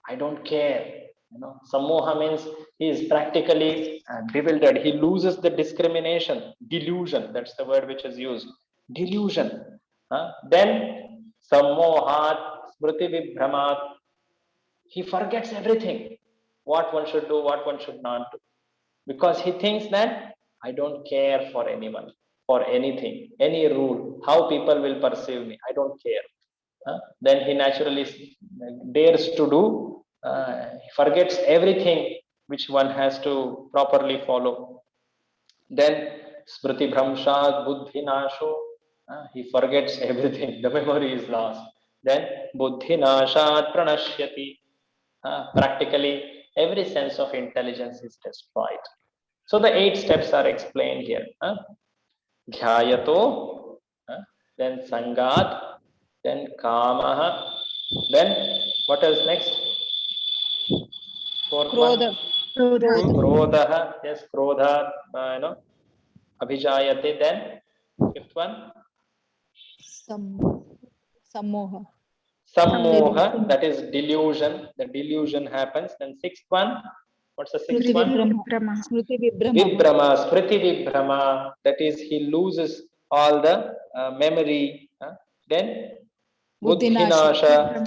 I don't care. You know, Sammoha means he is practically bewildered. He loses the discrimination, delusion. That's the word which is used. Delusion. Then Sammohat Smriti Vibhramat. He forgets everything. What one should do, what one should not do. Because he thinks that I don't care for anyone, for anything, any rule, how people will perceive me. I don't care. Then he naturally dares to do, he forgets everything which one has to properly follow. Then Smriti Bhramshat Buddhi Nasho, he forgets everything, the memory is lost. Then Buddhi Nashat Pranashyati, practically every sense of intelligence is destroyed. So the 8 steps are explained here. Dhyayato, then Sangat, then Kamaha, then what else next? Fourth one? Krodha, yes, Krodha, Abhijayate, then 5th one? Sammoha. Sammoha, that is delusion. The delusion happens. Then 6th one, what's the 6th one? Smriti Vibhrama. Vibhrama, Smriti Vibhrama, that is he loses all the memory. Then Buddhinasha,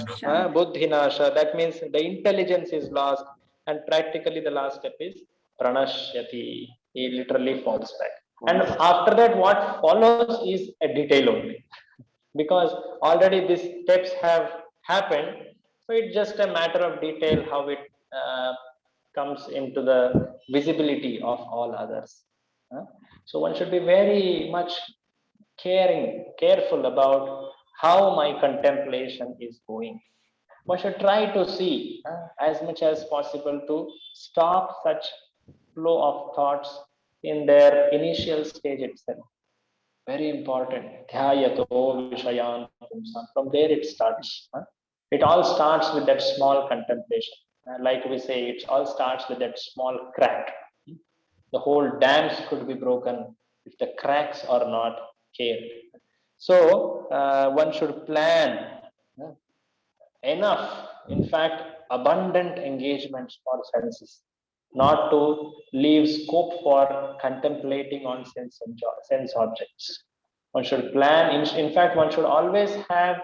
Buddhinasha, that means the intelligence is lost, and practically the last step is Pranashyati. He literally falls back. And after that, what follows is a detail only. Because already these steps have happened, so it's just a matter of detail how it comes into the visibility of all others. So one should be very much careful about how my contemplation is going. One should try to see as much as possible to stop such flow of thoughts in their initial stage itself. Very important. Dhyayato vishayan pumsam. From there it starts. It all starts with that small contemplation. Like we say, it all starts with that small crack. The whole dams could be broken if the cracks are not cared. So one should plan enough, in fact, abundant engagements for senses, not to leave scope for contemplating on sense objects. One should plan. In fact, one should always have,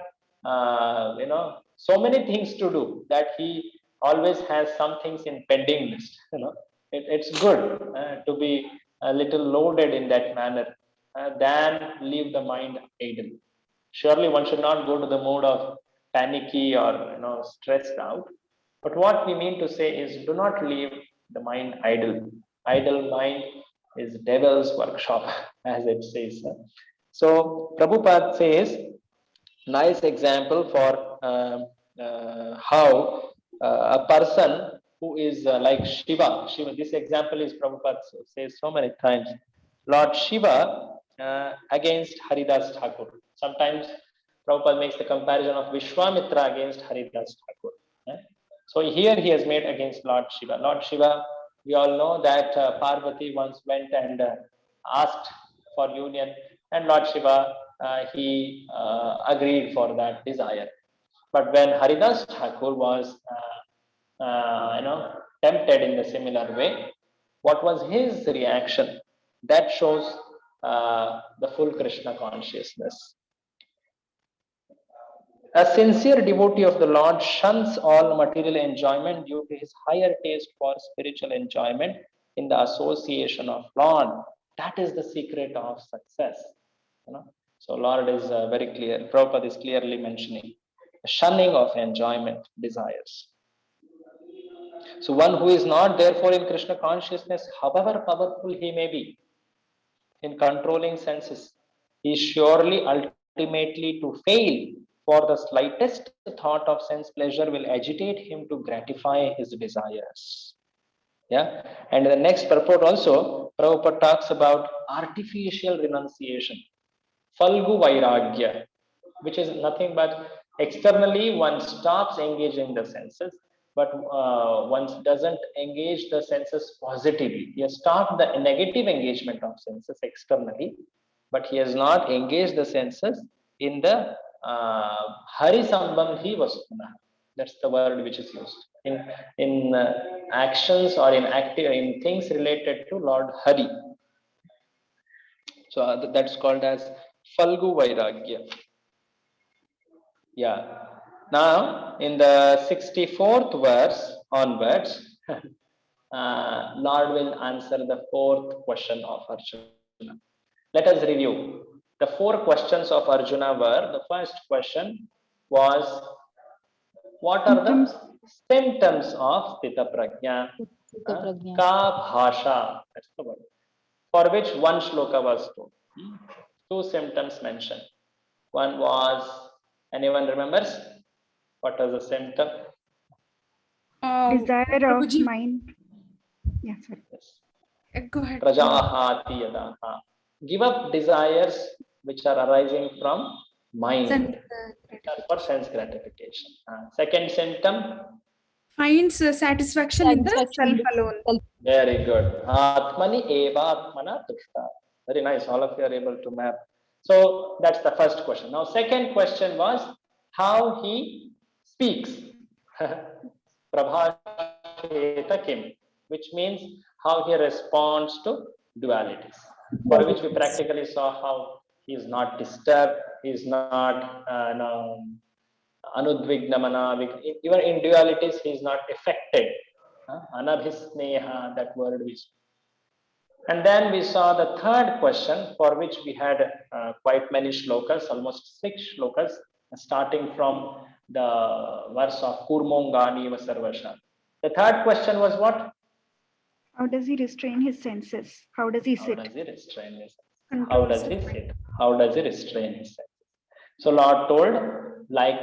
so many things to do that he always has some things in pending list. It's good to be a little loaded in that manner than leave the mind idle. Surely, one should not go to the mode of panicky or stressed out. But what we mean to say is, do not leave the mind idle. Idle mind is devil's workshop, as it says. So Prabhupada says, nice example for how a person who is like Shiva. This example is Prabhupada says so many times. Lord Shiva against Haridas Thakur. Sometimes Prabhupada makes the comparison of Vishwamitra against Haridas Thakur. So here he has made against Lord Shiva. Lord Shiva, we all know that Parvati once went and asked for union, and Lord Shiva, he agreed for that desire. But when Haridas Thakur was, tempted in the similar way, what was his reaction? That shows the full Krishna consciousness. A sincere devotee of the Lord shuns all material enjoyment due to his higher taste for spiritual enjoyment in the association of Lord. That is the secret of success. So Lord is very clear. Prabhupada is clearly mentioning the shunning of enjoyment desires. So one who is not therefore in Krishna consciousness, however powerful he may be in controlling senses, he is surely ultimately to fail, for the slightest thought of sense pleasure will agitate him to gratify his desires. Yeah, and in the next purport also, Prabhupada talks about artificial renunciation, Falgu Vairagya, which is nothing but externally one stops engaging the senses, but one doesn't engage the senses positively. He has stopped the negative engagement of senses externally, but he has not engaged the senses in the Hari Sambandhi Vastuna. That's the word which is used in actions or in things related to Lord Hari. So that's called as Falgu Vairagya. Yeah. Now in the 64th verse onwards, Lord will answer the 4th question of Arjuna. Let us review. The 4 questions of Arjuna were, the first question was, what are the symptoms of Stita Prajna? Ka Bhasha, that's the word, for which one shloka was told. 2 symptoms mentioned. One was, anyone remembers? What was the symptom? Desire of Prabhuji. mind. Yeah, sorry. Yes. Go ahead. Prajahati yadaha. Give up desires which are arising from mind for sense gratification. Second symptom, Finds satisfaction in the self alone. very good. Atmani eva atmana tushta. Very nice. All of you are able to map. So that's the first question. Now, second question was how he speaks. Prabhasheta kim, which means how he responds to dualities, for which we practically saw how he is not disturbed, he is not anudvignamana, even in dualities he is not affected. Anabhisneha, that word we saw. And then we saw the third question, for which we had quite many shlokas, almost 6 shlokas, starting from the verse of Kurmongani Vasarvasha. The third question was what? How does he restrain his senses? How does he How sit? does he restrain his senses? How does he sit? How does he restrain his senses? So Lord told, like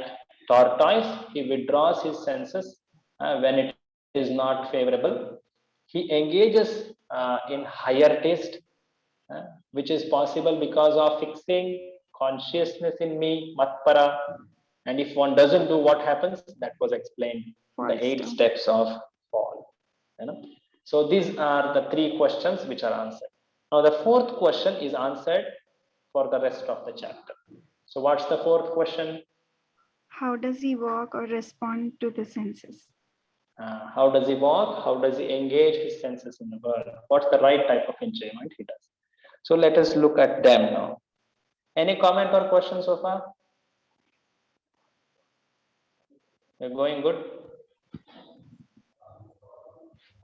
tortoise, he withdraws his senses when it is not favorable. He engages in higher taste which is possible because of fixing consciousness in me, matpara. And if one doesn't do, what happens? That was explained in the Falls 8 down. steps of fall. So these are the 3 questions which are answered. Now the 4th question is answered for the rest of the chapter. So what's the 4th question? How does he walk or respond to the senses? How does he walk? How does he engage his senses in the world? What's the right type of enjoyment he does? So let us look at them now. Any comment or question so far? You're going good?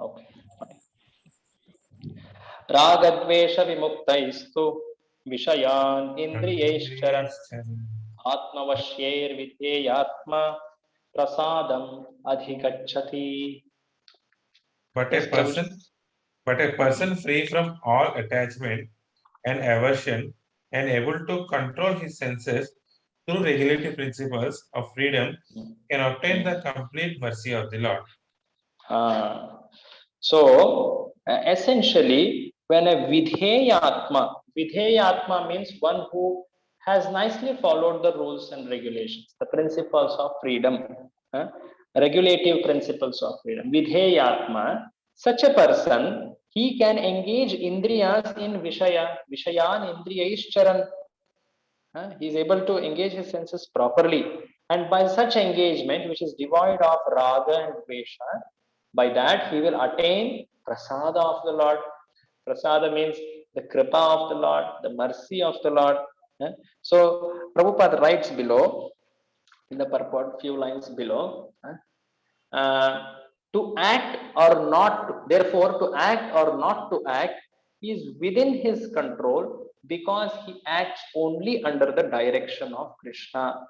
Okay, fine. Ragadvesha vimukhtaistu vishayan indriyaishcharan atmavashyir vidheyatma prasadam adhikachati. But Yes, a person free from all attachment and aversion and able to control his senses through regulative principles of freedom can obtain the complete mercy of the Lord. So essentially, when a vidheyatma means one who has nicely followed the rules and regulations, the principles of freedom, regulative principles of freedom. Vidheyatma, such a person, he can engage indriyas in vishayan indriyaishcharan. He is able to engage his senses properly, and by such engagement, which is devoid of raga and dvesha, by that he will attain prasada of the Lord. Prasada means the kripa of the Lord, the mercy of the Lord. So Prabhupada writes below in the purport, few lines below, to act or not, therefore to act or not to act is within his control, because he acts only under the direction of Krishna.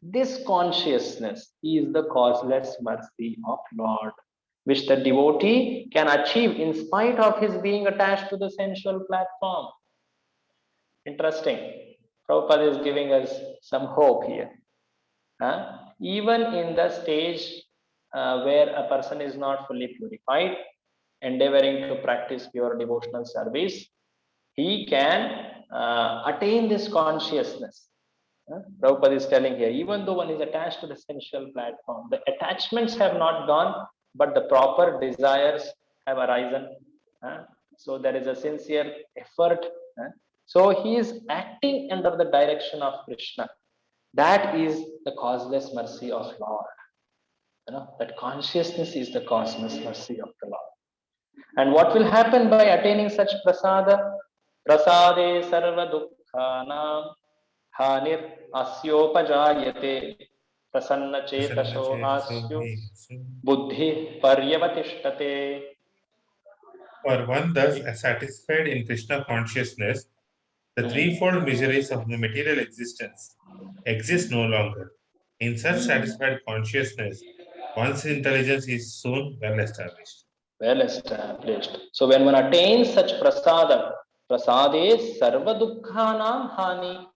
This consciousness is the causeless mercy of Lord, which the devotee can achieve in spite of his being attached to the sensual platform. Interesting. Prabhupada is giving us some hope here. Even in the stage where a person is not fully purified, endeavoring to practice pure devotional service, he can attain this consciousness. Prabhupada is telling here, even though one is attached to the sensual platform, the attachments have not gone, but the proper desires have arisen. So there is a sincere effort. So he is acting under the direction of Krishna. That is the causeless mercy of Lord. That consciousness is the causeless mercy of the Lord. And what will happen by attaining such prasada? Prasade sarva dukkhanam hanir asyopajayate prasanna chetasho asyo buddhi paryavatishtate. For one thus satisfied in Krishna consciousness, the threefold miseries of the material existence exist no longer. In such satisfied consciousness, one's intelligence is soon well established. Well established. So when one attains such prasada, prasade sarva dukkhanam hani,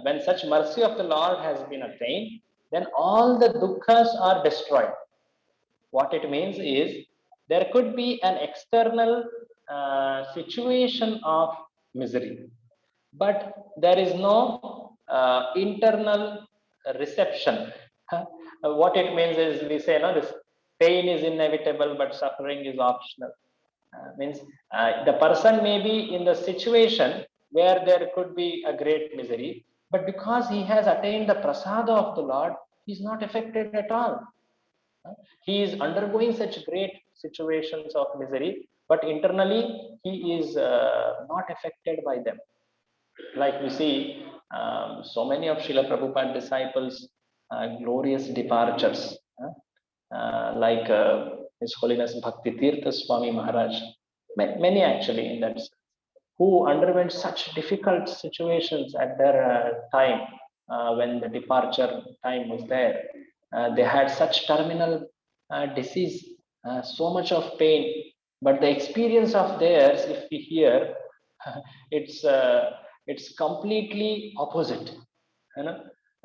when such mercy of the Lord has been attained, then all the dukkhas are destroyed. What it means is, there could be an external situation of misery, but there is no internal reception. What it means is, we say, no, this pain is inevitable, but suffering is optional. Means the person may be in the situation where there could be a great misery, but because he has attained the prasada of the Lord, he is not affected at all. He is undergoing such great situations of misery, but internally he is not affected by them. Like we see so many of Srila Prabhupada disciples, glorious departures, like His Holiness Bhakti Tirtha Swami Maharaj, many actually in that sense, who underwent such difficult situations at their time when the departure time was there. They had such terminal disease, so much of pain, but the experience of theirs, if we hear, it's completely opposite.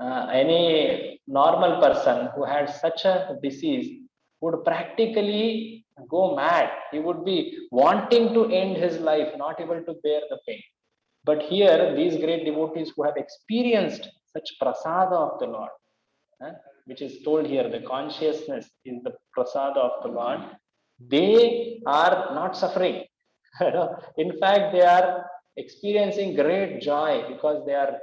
Any normal person who had such a disease would practically go mad. He would be wanting to end his life, not able to bear the pain. But here, these great devotees who have experienced such prasada of the Lord, which is told here, the consciousness is the prasada of the Lord, they are not suffering. In fact, they are experiencing great joy because they are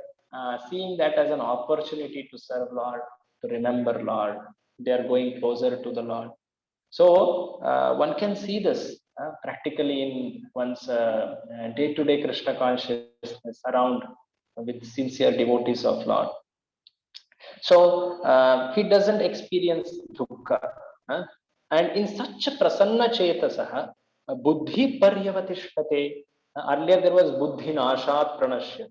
seeing that as an opportunity to serve Lord, to remember Lord. They are going closer to the Lord. So one can see this practically in one's day-to-day Krishna consciousness around with sincere devotees of Lord. So he doesn't experience dukkha. And in such a prasanna chetasaha, buddhi paryavatishtate. Earlier there was buddhi nashat pranashya.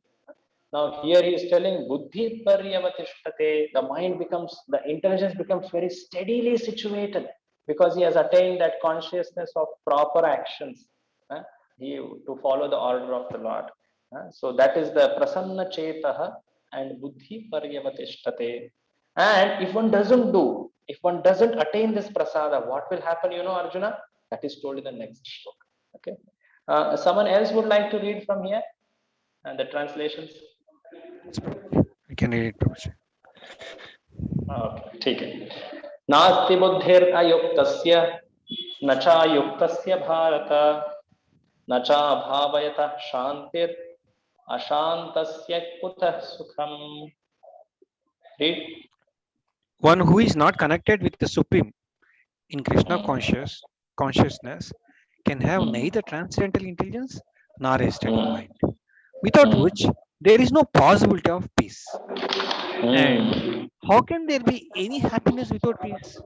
Now here he is telling buddhi paryavatishtate. The mind becomes, the intelligence becomes very steadily situated because he has attained that consciousness of proper actions. To follow the order of the Lord. So that is the prasanna chetaha and buddhi paryavatishtate. And if one doesn't attain this prasada, what will happen, Arjuna? That is told in the next shloka. Okay. Someone else would like to read from here and the translations? I can read it, Prabhuji. Okay, ठीक है. नास्ति बुद्धिर अयुक्तस्य न चायुक्तस्य भारत न चाभावयतः शान्तिर् अशान्तस्य कुतः सुखम्. Read. One who is not connected with the Supreme in Krishna consciousness can have neither transcendental intelligence nor a steady mind, without which there is no possibility of peace. And how can there be any happiness without peace?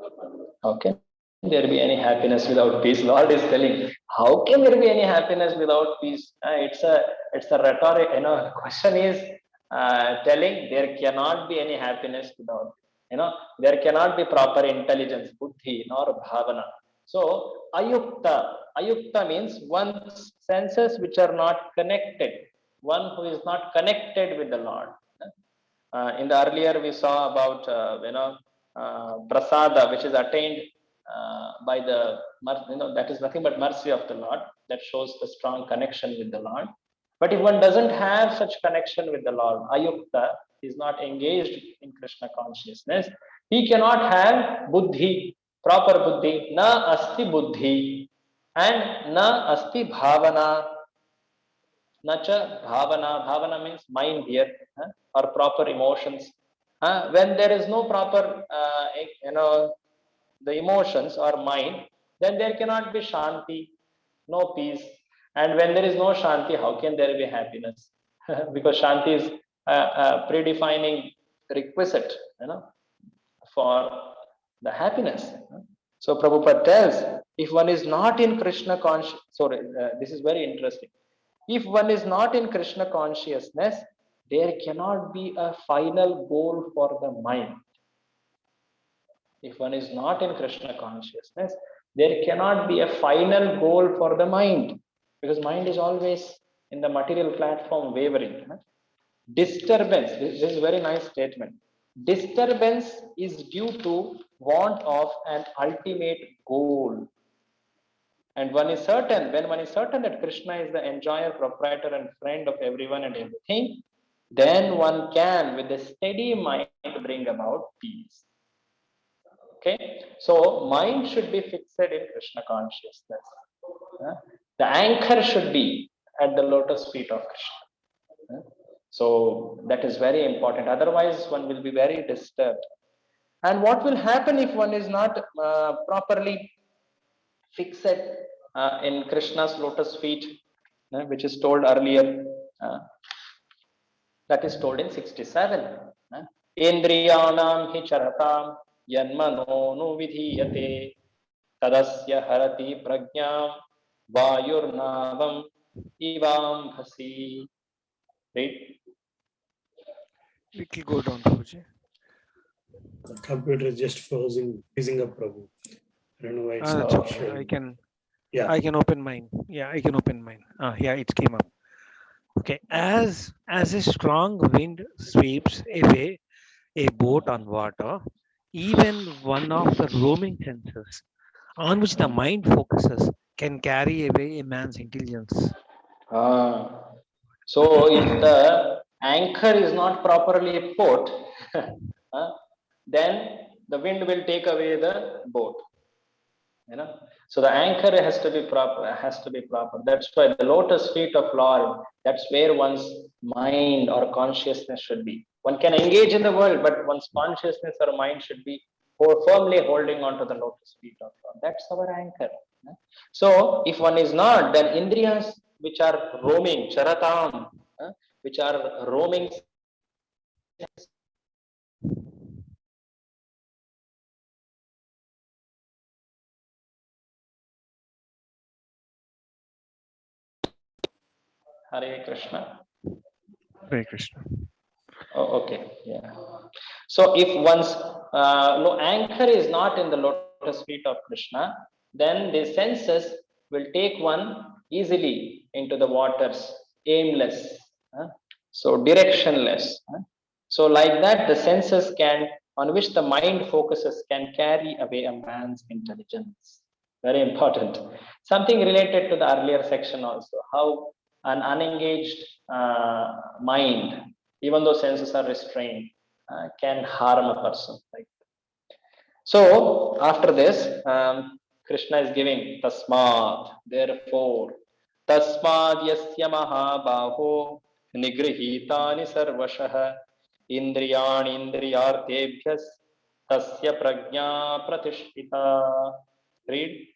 How can there be any happiness without peace? Lord is telling, how can there be any happiness without peace? It's a rhetoric. Question is telling there cannot be any happiness without. There cannot be proper intelligence, buddhi, nor bhavana. So ayukta means one's senses which are not connected. One who is not connected with the Lord. In the earlier we saw about prasada, which is attained by the that is nothing but mercy of the Lord. That shows the strong connection with the Lord. But if one doesn't have such connection with the Lord, ayukta, is not engaged in Krishna consciousness, he cannot have buddhi, proper buddhi. Na asti buddhi and na asti bhavana. Nacha bhavana. Bhavana means mind here, or proper emotions. When there is no proper, the emotions or mind, then there cannot be shanti, no peace. And when there is no shanti, how can there be happiness? Because shanti is predefining requisite, for the happiness. So Prabhupada tells, if one is not in Krishna consciousness, this is very interesting. If one is not in Krishna consciousness, there cannot be a final goal for the mind. If one is not in Krishna consciousness, there cannot be a final goal for the mind, because mind is always in the material platform wavering. Disturbance, this is a very nice statement. Disturbance is due to want of an ultimate goal. And when one is certain that Krishna is the enjoyer, proprietor, and friend of everyone and everything, then one can, with a steady mind, bring about peace. Okay, so mind should be fixed in Krishna consciousness. The anchor should be at the lotus feet of Krishna. So that is very important. Otherwise, one will be very disturbed. And what will happen if one is not properly fixed in Krishna's lotus feet, which is told earlier? That is told in 67. Indriyanam hi charatam yanmano nu vidhiyate tadasya harati prajnam vayurnavam ivam bhasi. Right? We will go down, Prabhuji. The computer is just freezing up, Prabhu. I don't know why it's not Okay. showing. I can open mine. Yeah, I can open mine. Yeah, it came up. Okay, as a strong wind sweeps away a boat on water, even one of the roaming senses on which the mind focuses can carry away a man's intelligence. Ah. So if the anchor is not properly put, then the wind will take away the boat. You know, so the anchor has to be proper. That's why the lotus feet of Lord, that's where one's mind or consciousness should be. One can engage in the world, but one's consciousness or mind should be firmly holding on to the lotus feet of Lord. That's our anchor. So if one is not, then indriyas which are roaming, charatam, which are roaming, Hare Krishna. Hare Krishna. Oh, okay, yeah. So if one's anchor is not in the lotus feet of Krishna, then the senses will take one easily into the waters, aimless, so directionless. So like that, the senses can, on which the mind focuses, can carry away a man's intelligence. Very important. Something related to the earlier section also, how an unengaged mind, even though senses are restrained, can harm a person. Right? So after this, Krishna is giving tasmad, therefore, tasmad yasya mahabaho nigrihitani sarvashah indriyani indriyartebhyas tasya prajna pratishtita. Read.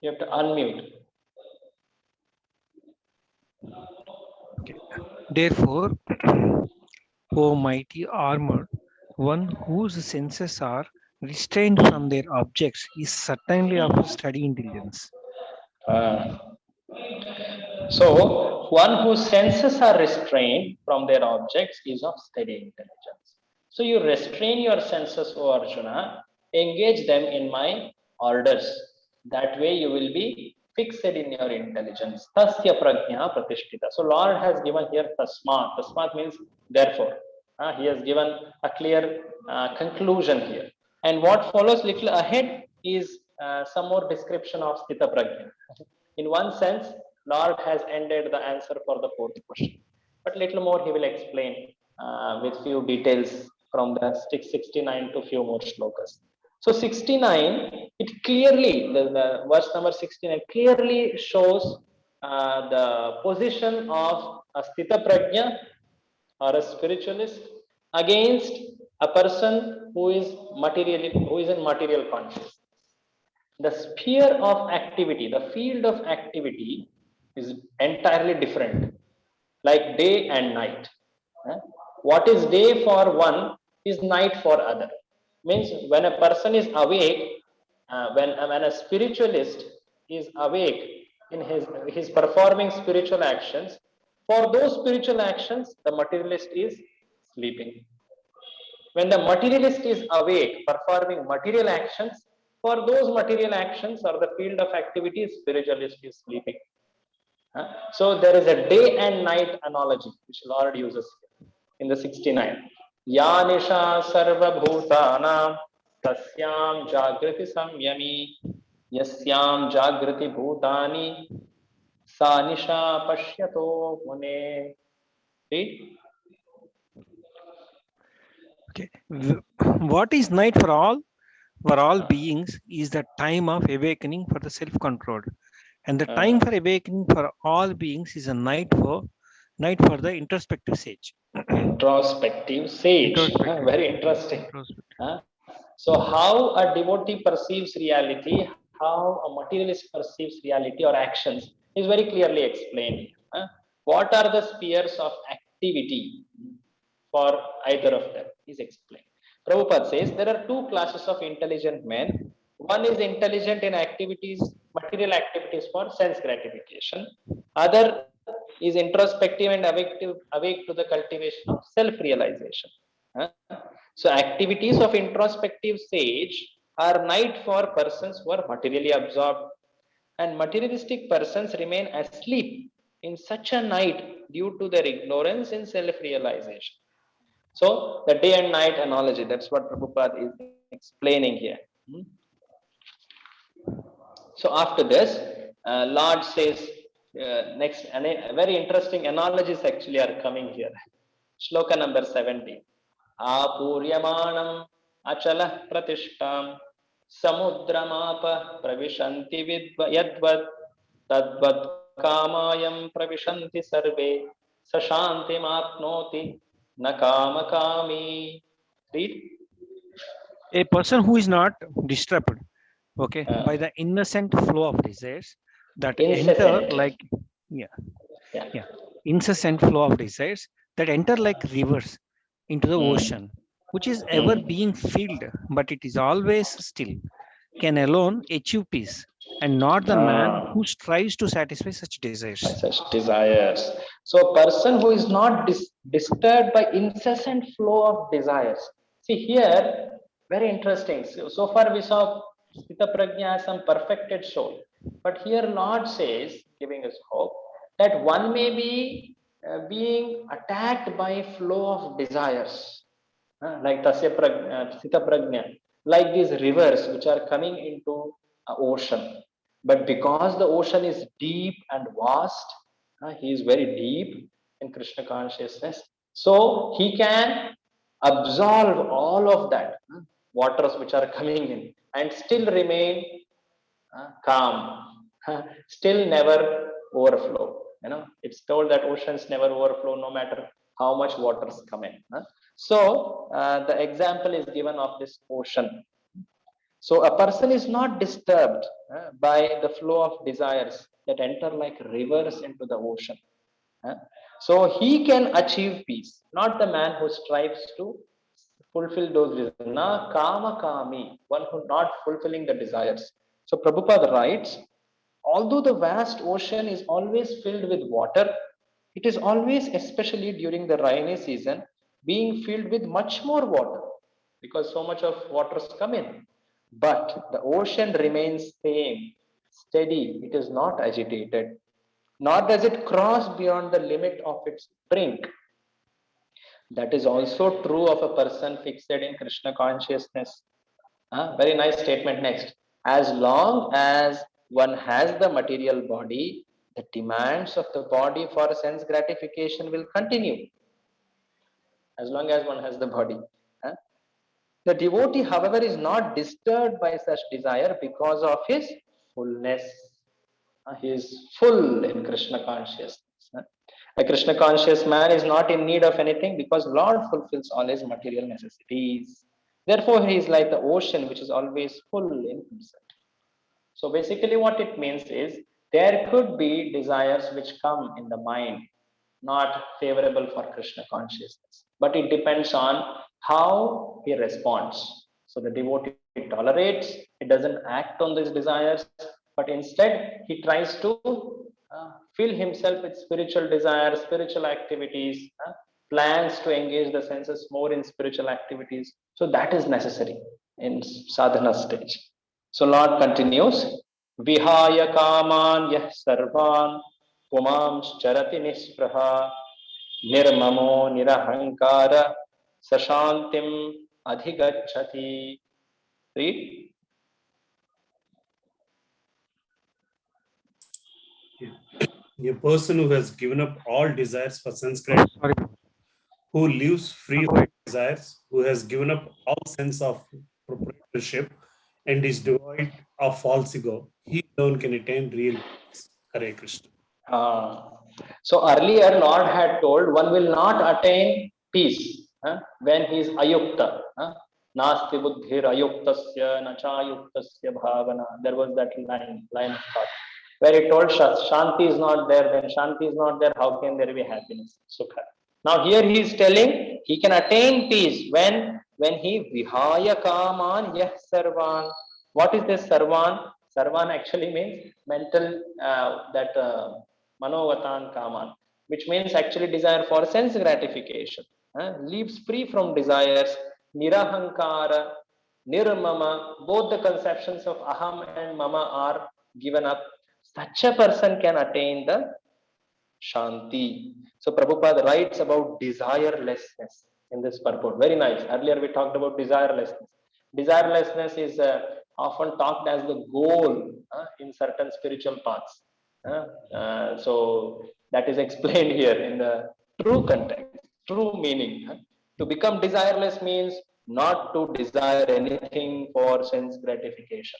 You have to unmute. Okay. Therefore, O mighty armored one whose senses are restrained from their objects is certainly of steady intelligence. So one whose senses are restrained from their objects is of steady intelligence. So you restrain your senses, O Arjuna, engage them in my orders. That way you will be fixed in your intelligence. Tasya prajna pratishtita. So Lord has given here tasmat. Tasmat means therefore. He has given a clear conclusion here. And what follows little ahead is some more description of Sthita Prajna. In one sense, Lord has ended the answer for the fourth question. But little more he will explain with few details from the 69 to few more shlokas. So 69, it clearly, the verse number 69 clearly shows the position of a Sthita Prajna or a spiritualist against a person who is in material consciousness. The sphere of activity, the field of activity is entirely different, like day and night. What is day for one is night for other. Means when a person is awake, when a spiritualist is awake in his performing spiritual actions, for those spiritual actions, the materialist is sleeping. When the materialist is awake, performing material actions, for those material actions or the field of activity, spiritualist is sleeping. So there is a day and night analogy which Lord uses in the 69. Yanisha sarva bhutanam tasyam jagrati samyami yasyam jagrati bhutani sanisha pashyato mune. Read. Okay. What is night for all beings is the time of awakening for the self-control. And the time for awakening for all beings is a night for the introspective sage. Introspective sage. Very interesting. So how a devotee perceives reality, how a materialist perceives reality or actions is very clearly explained. What are the spheres of activity for either of them is explained. Prabhupada says there are two classes of intelligent men. One is intelligent in activities, material activities for sense gratification. Other is introspective and awake to the cultivation of self-realization. So activities of introspective sage are night for persons who are materially absorbed, and materialistic persons remain asleep in such a night due to their ignorance in self-realization. So the day and night analogy, that's what Prabhupada is explaining here. So after this, Lord says, next, and a very interesting analogies actually are coming here. Shloka number 70. Apuryamanam achalah pratishtam samudramapa pravishanti yadvad tadvad kamayam pravishanti sarve sashantim apnoti nakamakami. Read. A person who is not disturbed, okay, Uh, by the innocent flow of desires that enter Incessant. like Yeah. incessant flow of desires that enter like rivers into the ocean, which is ever being filled, but it is always still, can alone achieve peace, and not the man who strives to satisfy such desires. Such desires. So a person who is not disturbed by incessant flow of desires. See here, very interesting. So far we saw Sthita Prajna as some perfected soul. But here Lord says, giving us hope, that one may be being attacked by flow of desires. Like Sthita Prajna, like these rivers which are coming into ocean. But because the ocean is deep and vast, he is very deep in Krishna consciousness. So he can absorb all of that waters which are coming in and still remain calm, still never overflow. It's told that oceans never overflow no matter how much waters come in. So the example is given of this ocean. So a person is not disturbed by the flow of desires that enter like rivers into the ocean. So he can achieve peace, not the man who strives to fulfill those desires. Na kama kami, one who not fulfilling the desires. So Prabhupada writes, although the vast ocean is always filled with water, it is always, especially during the rainy season, being filled with much more water because so much of waters come in. But the ocean remains same, steady, it is not agitated, nor does it cross beyond the limit of its brink. That is also true of a person fixed in Krishna consciousness. Very nice statement next. As long as one has the material body, the demands of the body for sense gratification will continue. As long as one has the body. The devotee, however, is not disturbed by such desire because of his fullness. He is full in Krishna consciousness. A Krishna conscious man is not in need of anything because Lord fulfills all his material necessities. Therefore, he is like the ocean which is always full in himself. So basically what it means is there could be desires which come in the mind, not favorable for Krishna consciousness, but it depends on how he responds. So the devotee tolerates, he doesn't act on these desires, but instead he tries to fill himself with spiritual desires, spiritual activities, plans to engage the senses more in spiritual activities. So that is necessary in sadhana stage. So Lord continues, Vihaya kaman yah sarvan pumam charati nispraha nirmamo nirahankara sashantim adhigachati. Read. A person who has given up all desires for sense gratification, Sorry. who lives free of desires, who has given up all sense of proprietorship and is devoid of false ego, he alone can attain real peace. Hare Krishna. So earlier Lord had told one will not attain peace when he is ayukta. Nasti buddhir ayuktasya nachayuktasya bhavana. There was that line of thought where he told Shanti is not there. When Shanti is not there, how can there be happiness? Sukha. Now here he is telling he can attain peace when he vihaya kaman yah sarvan. What is this sarvan? Sarvan actually means mental manovatan kaman, which means actually desire for sense gratification. Leaves free from desires. Nirahankara, nirmama, both the conceptions of aham and mama are given up. Such a person can attain the Shanti. So Prabhupada writes about desirelessness in this purport. Very nice. Earlier we talked about desirelessness. Desirelessness is often talked as the goal in certain spiritual paths. So that is explained here in the true context, true meaning. To become desireless means not to desire anything for sense gratification.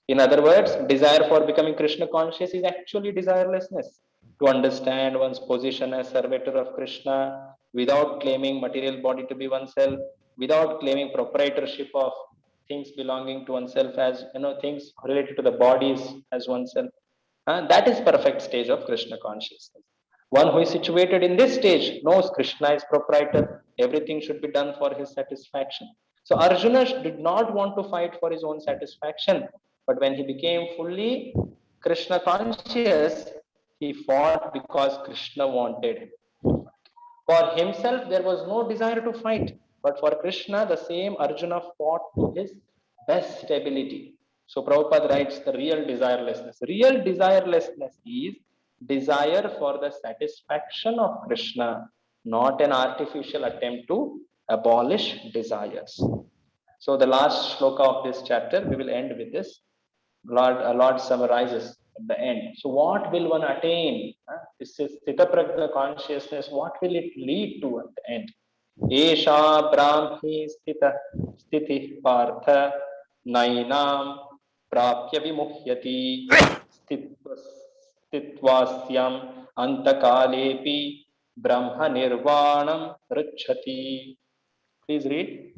In other words, desire for becoming Krishna conscious is actually desirelessness. To understand one's position as servitor of Krishna without claiming material body to be oneself, without claiming proprietorship of things belonging to oneself as things related to the bodies as oneself. That is perfect stage of Krishna consciousness. One who is situated in this stage knows Krishna is proprietor. Everything should be done for his satisfaction. So Arjuna did not want to fight for his own satisfaction, but when he became fully Krishna conscious, he fought because Krishna wanted him. For himself, there was no desire to fight, but for Krishna, the same Arjuna fought to his best ability. So Prabhupada writes the real desirelessness. Real desirelessness is desire for the satisfaction of Krishna, not an artificial attempt to abolish desires. So the last shloka of this chapter, we will end with this. Lord summarizes at the end. So what will one attain? This is Sthita Prajna consciousness. What will it lead to at the end? Esha Brahmi Sthiti Partha Nainam Prapya Vimuhyati Stitvasyam Antakalepi Brahma Nirvanam Rachati. Please read.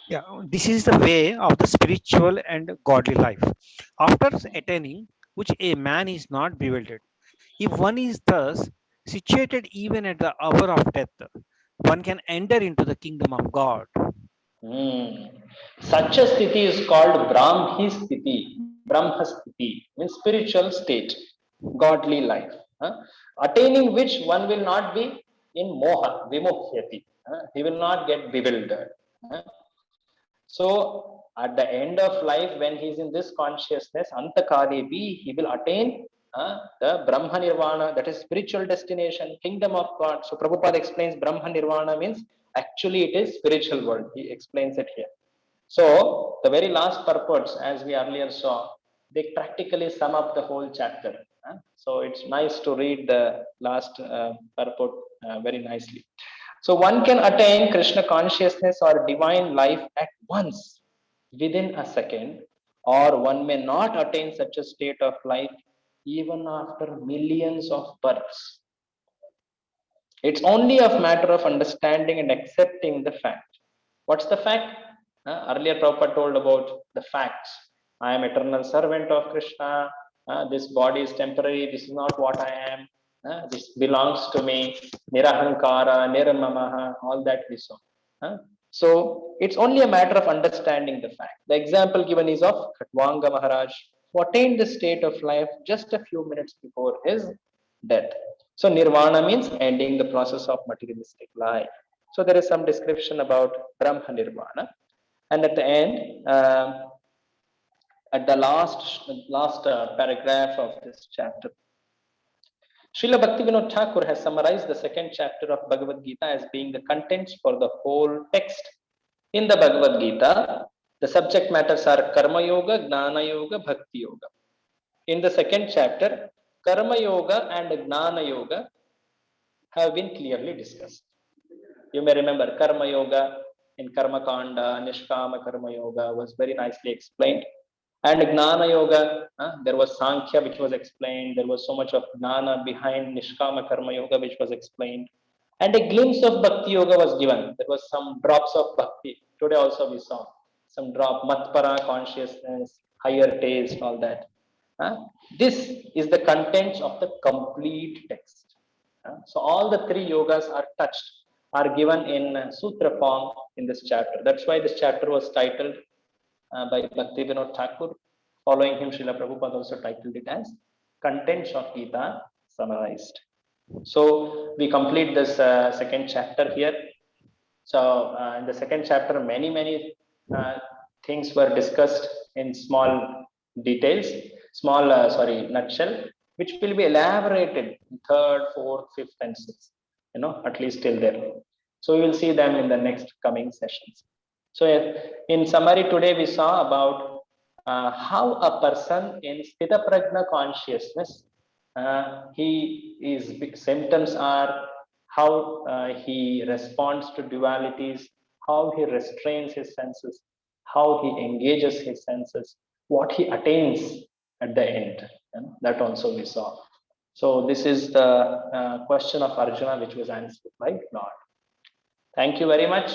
Yeah, this is the way of the spiritual and godly life. After attaining which a man is not bewildered. If one is thus situated even at the hour of death, one can enter into the kingdom of God. Such a sthiti is called Brahmi sthiti. Brahma sthiti means spiritual state, godly life. Attaining which one will not be in moha, vimukhyati. He will not get bewildered. So at the end of life, when he is in this consciousness, Antakalepi, he will attain the Brahma Nirvana, that is spiritual destination, kingdom of God. So Prabhupada explains Brahma Nirvana means actually it is spiritual world. He explains it here. So the very last purports, as we earlier saw, they practically sum up the whole chapter. So it's nice to read the last purport very nicely. So one can attain Krishna consciousness or divine life at once within a second, or one may not attain such a state of life even after millions of births. It's only a matter of understanding and accepting the fact. What's the fact? Earlier Prabhupada told about the facts. I am eternal servant of Krishna. This body is temporary. This is not what I am. This belongs to me. Nirahankara, Niramamaha, all that we saw. So it's only a matter of understanding the fact. The example given is of Khatwanga Maharaj, who attained the state of life just a few minutes before his death. So Nirvana means ending the process of materialistic life. So there is some description about Brahma Nirvana. And at the end, at the last paragraph of this chapter, Srila Bhaktivinoda Thakur has summarized the second chapter of Bhagavad Gita as being the contents for the whole text. In the Bhagavad Gita, the subject matters are Karma Yoga, Gnana Yoga, Bhakti Yoga. In the second chapter, Karma Yoga and Gnana Yoga have been clearly discussed. You may remember Karma Yoga in Karma Kanda, Nishkama Karma Yoga was very nicely explained. And Gnana Yoga, there was Sankhya which was explained. There was so much of Gnana behind Nishkama Karma Yoga which was explained. And a glimpse of Bhakti Yoga was given. There was some drops of Bhakti. Today also we saw some drop, Matpara consciousness, higher taste, all that. This is the contents of the complete text. So all the three yogas are touched, are given in sutra form in this chapter. That's why this chapter was titled by Bhaktivinoda Thakur. Following him, Srila Prabhupada also titled it as Contents of Gita Summarized. So we complete this second chapter here. So in the second chapter, many things were discussed in small details, nutshell. which will be elaborated in third, fourth, fifth, and sixth, at least till there. So we will see them in the next coming sessions. So in summary, today we saw about how a person in Sthita Prajna consciousness, his symptoms are how he responds to dualities, how he restrains his senses, how he engages his senses, what he attains at the end. That also we saw. So this is the question of Arjuna, which was answered by Lord. Thank you very much.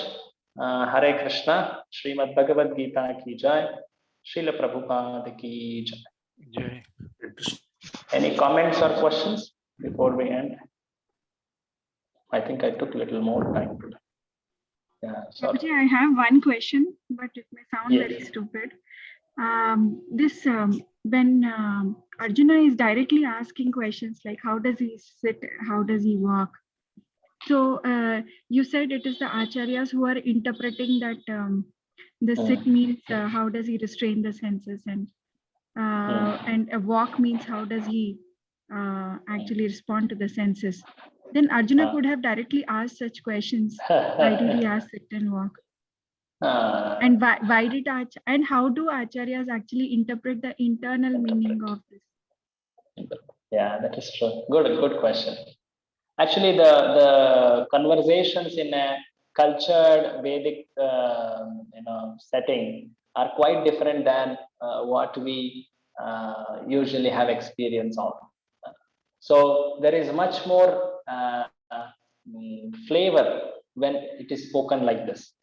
Hare Krishna, Srimad Bhagavad Gita ki jai, Srila Prabhupada ki jai. Jai. Any comments or questions before we end? I think I took a little more time today. Yeah, sorry. Prabhuji, I have one question, but it may sound Yes. very stupid. When Arjuna is directly asking questions like how does he sit, how does he walk? So you said it is the acharyas who are interpreting that the sit means how does he restrain the senses, and a walk means how does he actually respond to the senses. Then Arjuna could have directly asked such questions. Why did he ask sit and walk? And why did and how do acharyas actually interpret the internal meaning of this? Yeah, that is true. Good question. Actually, the conversations in a cultured Vedic setting are quite different than what we usually have experience of. So there is much more flavor when it is spoken like this.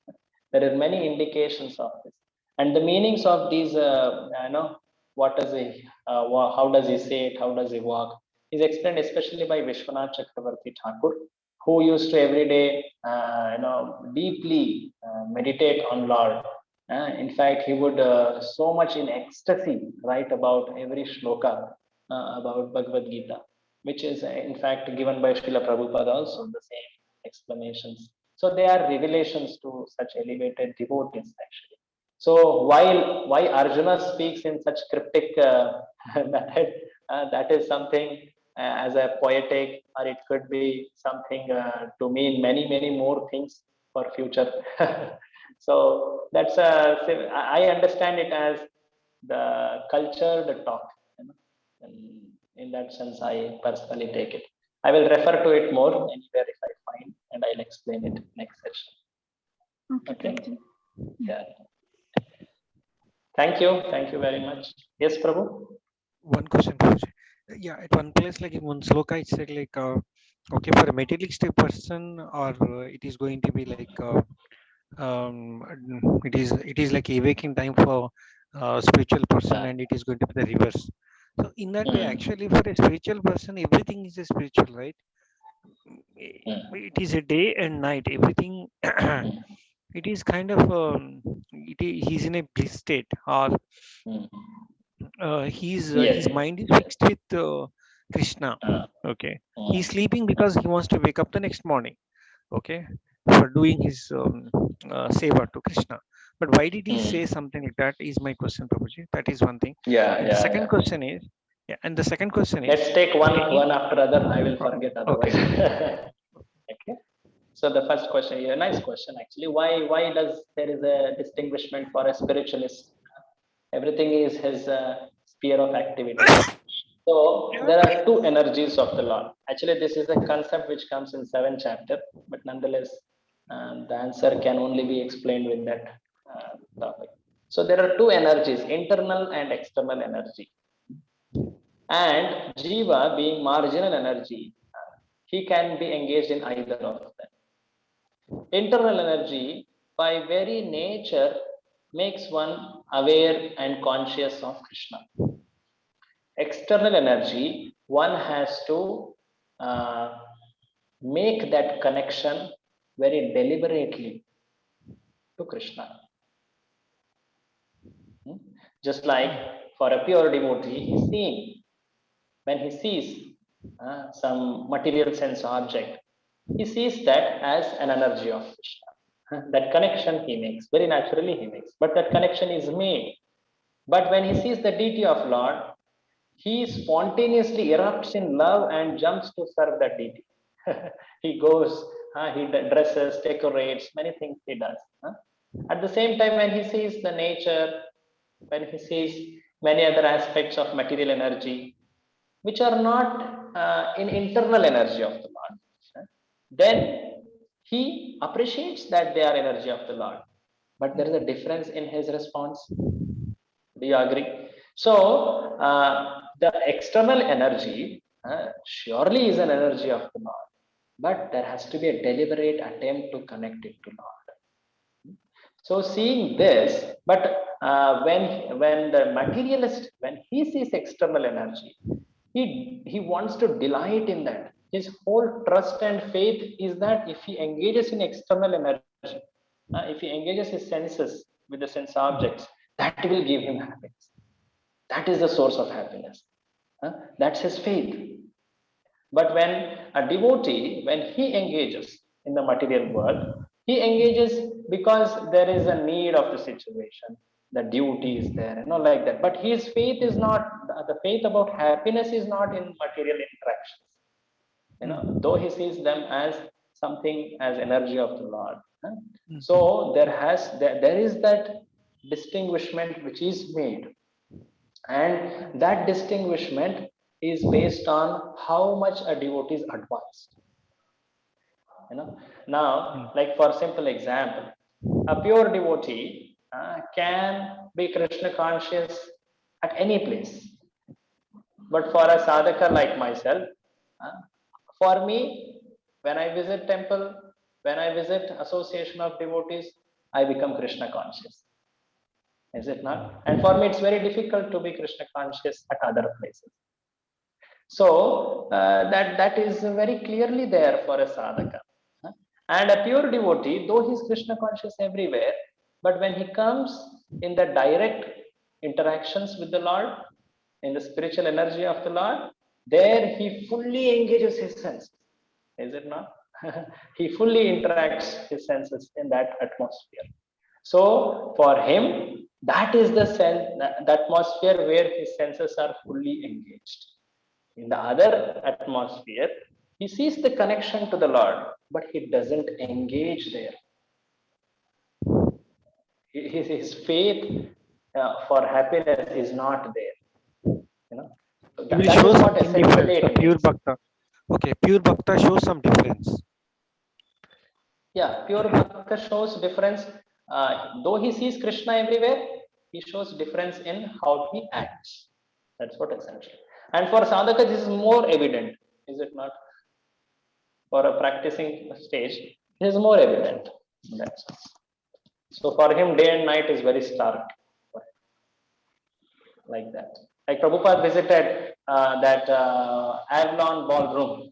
There are many indications of this, and the meanings of these, what does he, how does he say it, how does he walk, is explained especially by Vishwanath Chakravarti Thakur, who used to every day, deeply meditate on Lord. In fact, he would so much in ecstasy write about every shloka about Bhagavad Gita, which is in fact given by Srila Prabhupada also, the same explanations. So they are revelations to such elevated devotees actually. So why Arjuna speaks in such cryptic method, that is something as a poetic, or it could be something to mean many more things for future. So that's I understand it as the culture, the talk. And in that sense, I personally take it. I will refer to it more anywhere if I find, and I'll explain it next session. Okay. Yeah. Thank you very much. Yes, Prabhu. One question, Prabhuji. Yeah, at one place, like in one sloka, it said like, okay, for a materialistic person, or it is going to be like, it is like a waking time for spiritual person, and it is going to be the reverse. So in that way, actually, for a spiritual person, everything is a spiritual, right? It is a day and night. Everything. It is kind of he's in a bliss state, or his mind is fixed with Krishna. Okay, he's sleeping because he wants to wake up the next morning. Okay, for doing his seva to Krishna. But why did he say something like that? Is my question, Prabhuji. That is one thing. And the second question is, and the second question is, let's take one after other. I will forget otherwise. Okay. So the first question, a nice question actually. Why does there is a distinguishment for a spiritualist? Everything is his sphere of activity. So there are two energies of the Lord. Actually, this is a concept which comes in 7th chapter, but nonetheless, the answer can only be explained with that topic. So there are two energies, internal and external energy. And Jiva, being marginal energy, he can be engaged in either of them. Internal energy, by very nature, makes one aware and conscious of Krishna. External energy, one has to make that connection very deliberately to Krishna. Just like for a pure devotee, he's seeing. When he sees some material sense object, he sees that as an energy of Krishna. That connection he makes, very naturally he makes, but that connection is made. But when he sees the deity of Lord, he spontaneously erupts in love and jumps to serve that deity. He goes, he dresses, decorates, many things he does. At the same time, when he sees the nature, when he sees many other aspects of material energy, which are not in internal energy of the Lord, then he appreciates that they are energy of the Lord. But there is a difference in his response. Do you agree? So the external energy surely is an energy of the Lord, but there has to be a deliberate attempt to connect it to Lord. So seeing this, but when the materialist, when he sees external energy, he wants to delight in that. His whole trust and faith is that if he engages in external energy, if he engages his senses with the sense objects, that will give him happiness. That is the source of happiness. That's his faith. But when a devotee, when he engages in the material world, he engages because there is a need of the situation, the duty is there, like that. But his faith is not, the faith about happiness is not in material interactions. Though he sees them as something, as energy of the Lord. So there is that distinguishment which is made, and that distinguishment is based on how much a devotee is advanced. Now, like for simple example, a pure devotee can be Krishna conscious at any place. But for a sadhaka like myself, for me, when I visit temple, when I visit association of devotees, I become Krishna conscious. Is it not? And for me, it's very difficult to be Krishna conscious at other places. So that is very clearly there for a sadhaka. And a pure devotee, though he's Krishna conscious everywhere, but when he comes in the direct interactions with the Lord, in the spiritual energy of the Lord, there he fully engages his senses. Is it not? He fully interacts his senses in that atmosphere. So for him, that is the atmosphere where his senses are fully engaged. In the other atmosphere, he sees the connection to the Lord, but he doesn't engage there. His faith for happiness is not there. He will show something different. Pure bhakta. Okay, pure bhakta shows some difference. Yeah, pure bhakta shows difference. Though he sees Krishna everywhere, he shows difference in how he acts. That's what essentially. And for sadhaka, this is more evident, is it not? For a practicing stage, it is more evident in that sense. So for him, day and night is very stark. Like that. Like Prabhupada visited that Avalon ballroom,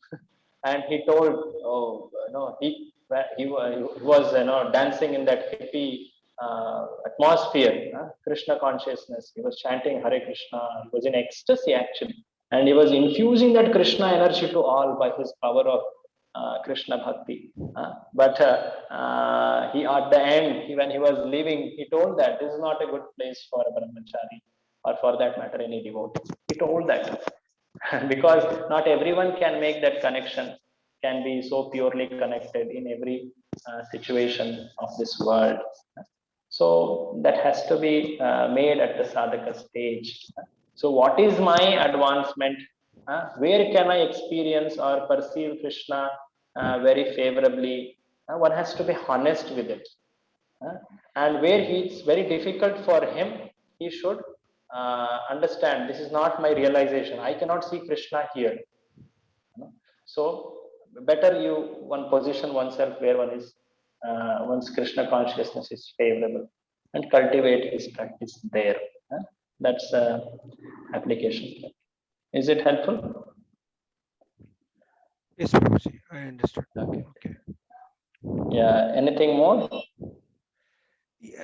and he told, he was dancing in that hippie atmosphere, Krishna consciousness. He was chanting Hare Krishna. He was in ecstasy actually, and he was infusing that Krishna energy to all by his power of Krishna bhakti. But he at the end, when he was leaving, he told that this is not a good place for a brahmachari, or for that matter, any devotee. He told that because not everyone can make that connection, can be so purely connected in every situation of this world. So that has to be made at the sadhaka stage. So what is my advancement? Where can I experience or perceive Krishna very favorably? One has to be honest with it. And where it's very difficult for him, he should understand this is not my realization. I cannot see Krishna here. So better one position oneself where one is one's Krishna consciousness is favorable, and cultivate his practice there. That's application. Is it helpful? Yes, Prabhuji, I understood. Okay. Yeah. Anything more?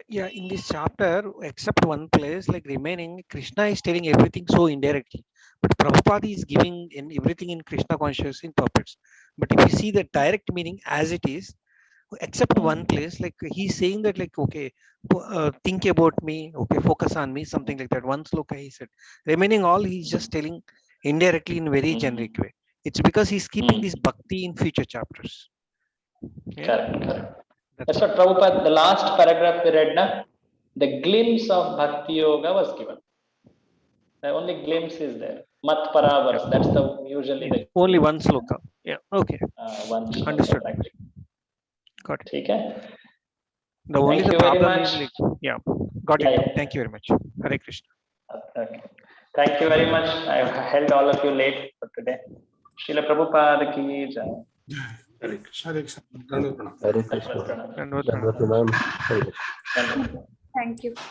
Yeah, in this chapter, except one place, like remaining, Krishna is telling everything so indirectly. But Prabhupada is giving in everything in Krishna consciousness in puppets. But if you see the direct meaning as it is, except one place, like he's saying that, like, okay, think about me, okay, focus on me, something like that. One sloka he said. Remaining all, he's just telling indirectly in very generic way. It's because he's keeping this bhakti in future chapters. Yeah. Correct. That's what Prabhupada, the last paragraph we read, na, the glimpse of Bhakti Yoga was given. The only glimpse is there. Mat Paravars, that's the usually the Only one sloka. Yeah. Okay. one shloka, Understood. right? Got it. ठीक है? The only Thank the you very problem much. is, like, yeah. Got Yeah, it. yeah. Thank you very much. Hare Krishna. Okay. Thank you very much. I held all of you late for today. Srila Prabhupada ki jai. Hare Krishna. Hare Krishna. Dandavat pranam. Dandavat pranam. Dandavat pranam. Dandavat. Thank you.